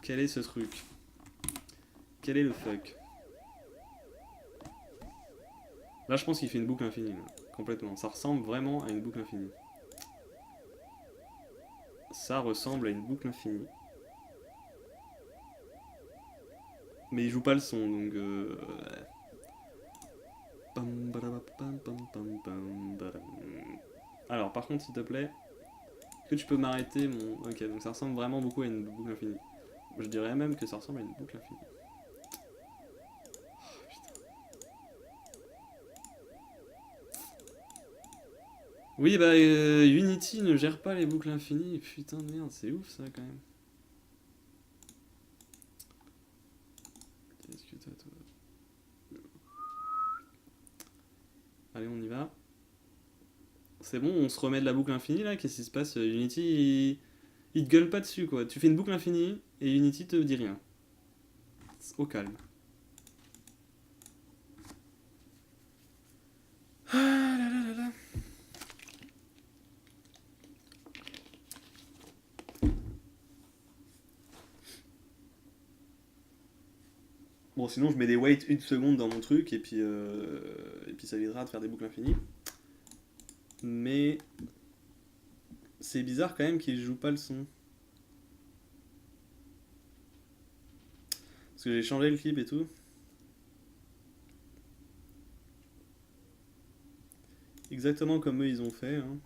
Quel est ce truc? Quel est le fuck? Là, je pense qu'il fait une boucle infinie, là. Complètement. Ça ressemble vraiment à une boucle infinie. Ça ressemble à une boucle infinie. Mais il joue pas le son, donc... Alors, par contre, s'il te plaît, est-ce que tu peux m'arrêter mon... Ok, donc ça ressemble vraiment beaucoup à une boucle infinie. Je dirais même que ça ressemble à une boucle infinie. Oui, bah, Unity ne gère pas les boucles infinies. Putain de merde, c'est ouf ça quand même. Qu'est-ce que t'as, toi? Allez, on y va. C'est bon, on se remet de la boucle infinie là. Qu'est-ce qui se passe? Unity, il te gueule pas dessus quoi. Tu fais une boucle infinie et Unity te dit rien. Au calme. Ah là là là là. Bon, sinon je mets des waits une seconde dans mon truc et puis ça évitera de faire des boucles infinies. Mais c'est bizarre quand même qu'il joue pas le son. Parce que j'ai changé le clip et tout. Exactement comme eux ils ont fait. Hein.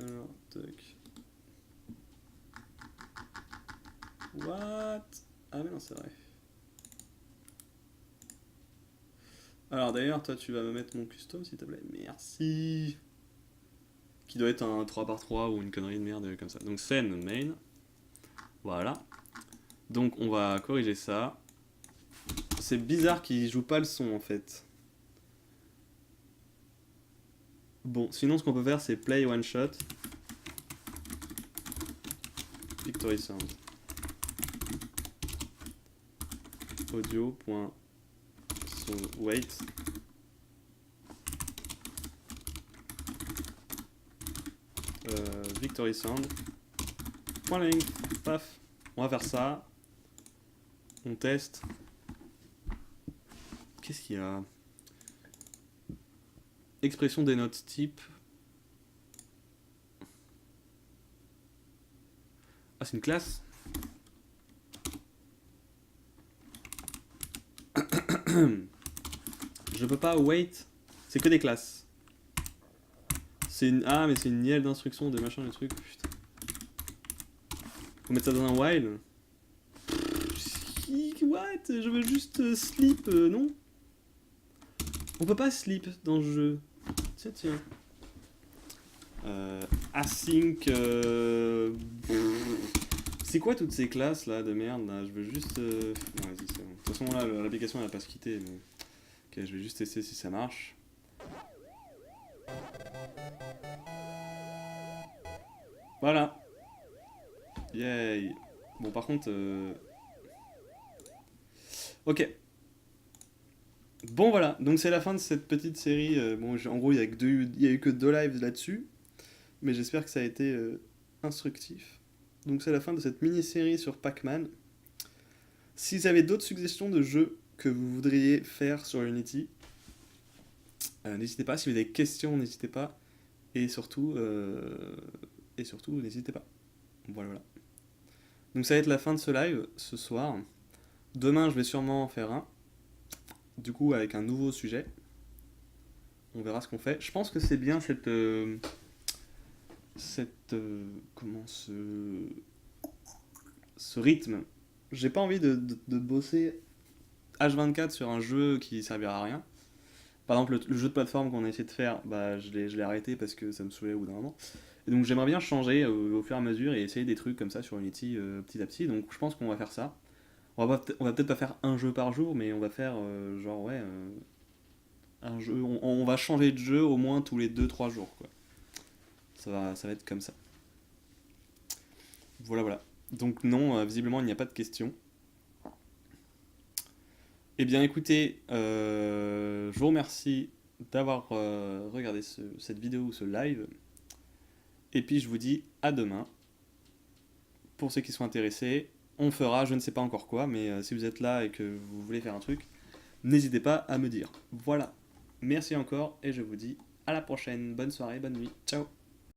Alors, tac. What? Ah mais non, c'est vrai. Alors d'ailleurs, toi tu vas me mettre mon custom s'il te plaît. Merci. Qui doit être un 3x3 ou une connerie de merde comme ça. Donc scène main. Voilà. Donc on va corriger ça. C'est bizarre qu'il joue pas le son en fait. Bon, sinon ce qu'on peut faire c'est play one shot. Victory sound. Audio.wait. Victory sound. Point length. Paf. On va faire ça. On teste. Qu'est-ce qu'il y a? Expression des notes type. Ah, c'est une classe. Je peux pas wait. C'est que des classes. C'est une... Ah, mais c'est une nielle d'instruction, des machins, des trucs. Putain. Faut mettre ça dans un while. What? Je veux juste sleep, non? On peut pas sleep dans le jeu. Tiens, tiens. Async. C'est quoi toutes ces classes là de merde là? Je veux juste. Non, vas-y, c'est bon. De toute façon, là, l'application elle va pas se quitter. Mais... Ok, je vais juste tester si ça marche. Voilà. Yay. Bon, par contre... Ok. Bon, voilà. Donc, c'est la fin de cette petite série. Bon, en gros, il y a eu que 2 lives là-dessus. Mais j'espère que ça a été instructif. Donc, c'est la fin de cette mini-série sur Pac-Man. Si vous avez d'autres suggestions de jeux que vous voudriez faire sur Unity, n'hésitez pas. Si vous avez des questions, n'hésitez pas. Et surtout, n'hésitez pas. Voilà, voilà. Donc ça va être la fin de ce live ce soir. Demain, je vais sûrement en faire un. Du coup, avec un nouveau sujet. On verra ce qu'on fait. Je pense que c'est bien comment ce rythme. J'ai pas envie de bosser H24 sur un jeu qui servira à rien. Par exemple, le jeu de plateforme qu'on a essayé de faire, bah, je l'ai arrêté parce que ça me saoulait au bout d'un moment. Et donc j'aimerais bien changer au fur et à mesure et essayer des trucs comme ça sur Unity petit à petit. Donc je pense qu'on va faire ça. On va peut-être pas faire un jeu par jour, mais on va faire genre ouais un jeu. On va changer de jeu au moins tous les 2-3 jours quoi. Ça va être comme ça. Voilà voilà. Donc non, visiblement il n'y a pas de questions. Eh bien écoutez, je vous remercie d'avoir regardé cette vidéo ou ce live. Et puis je vous dis à demain. Pour ceux qui sont intéressés, on fera, je ne sais pas encore quoi, mais si vous êtes là et que vous voulez faire un truc, n'hésitez pas à me dire. Voilà. Merci encore et je vous dis à la prochaine. Bonne soirée, bonne nuit. Ciao.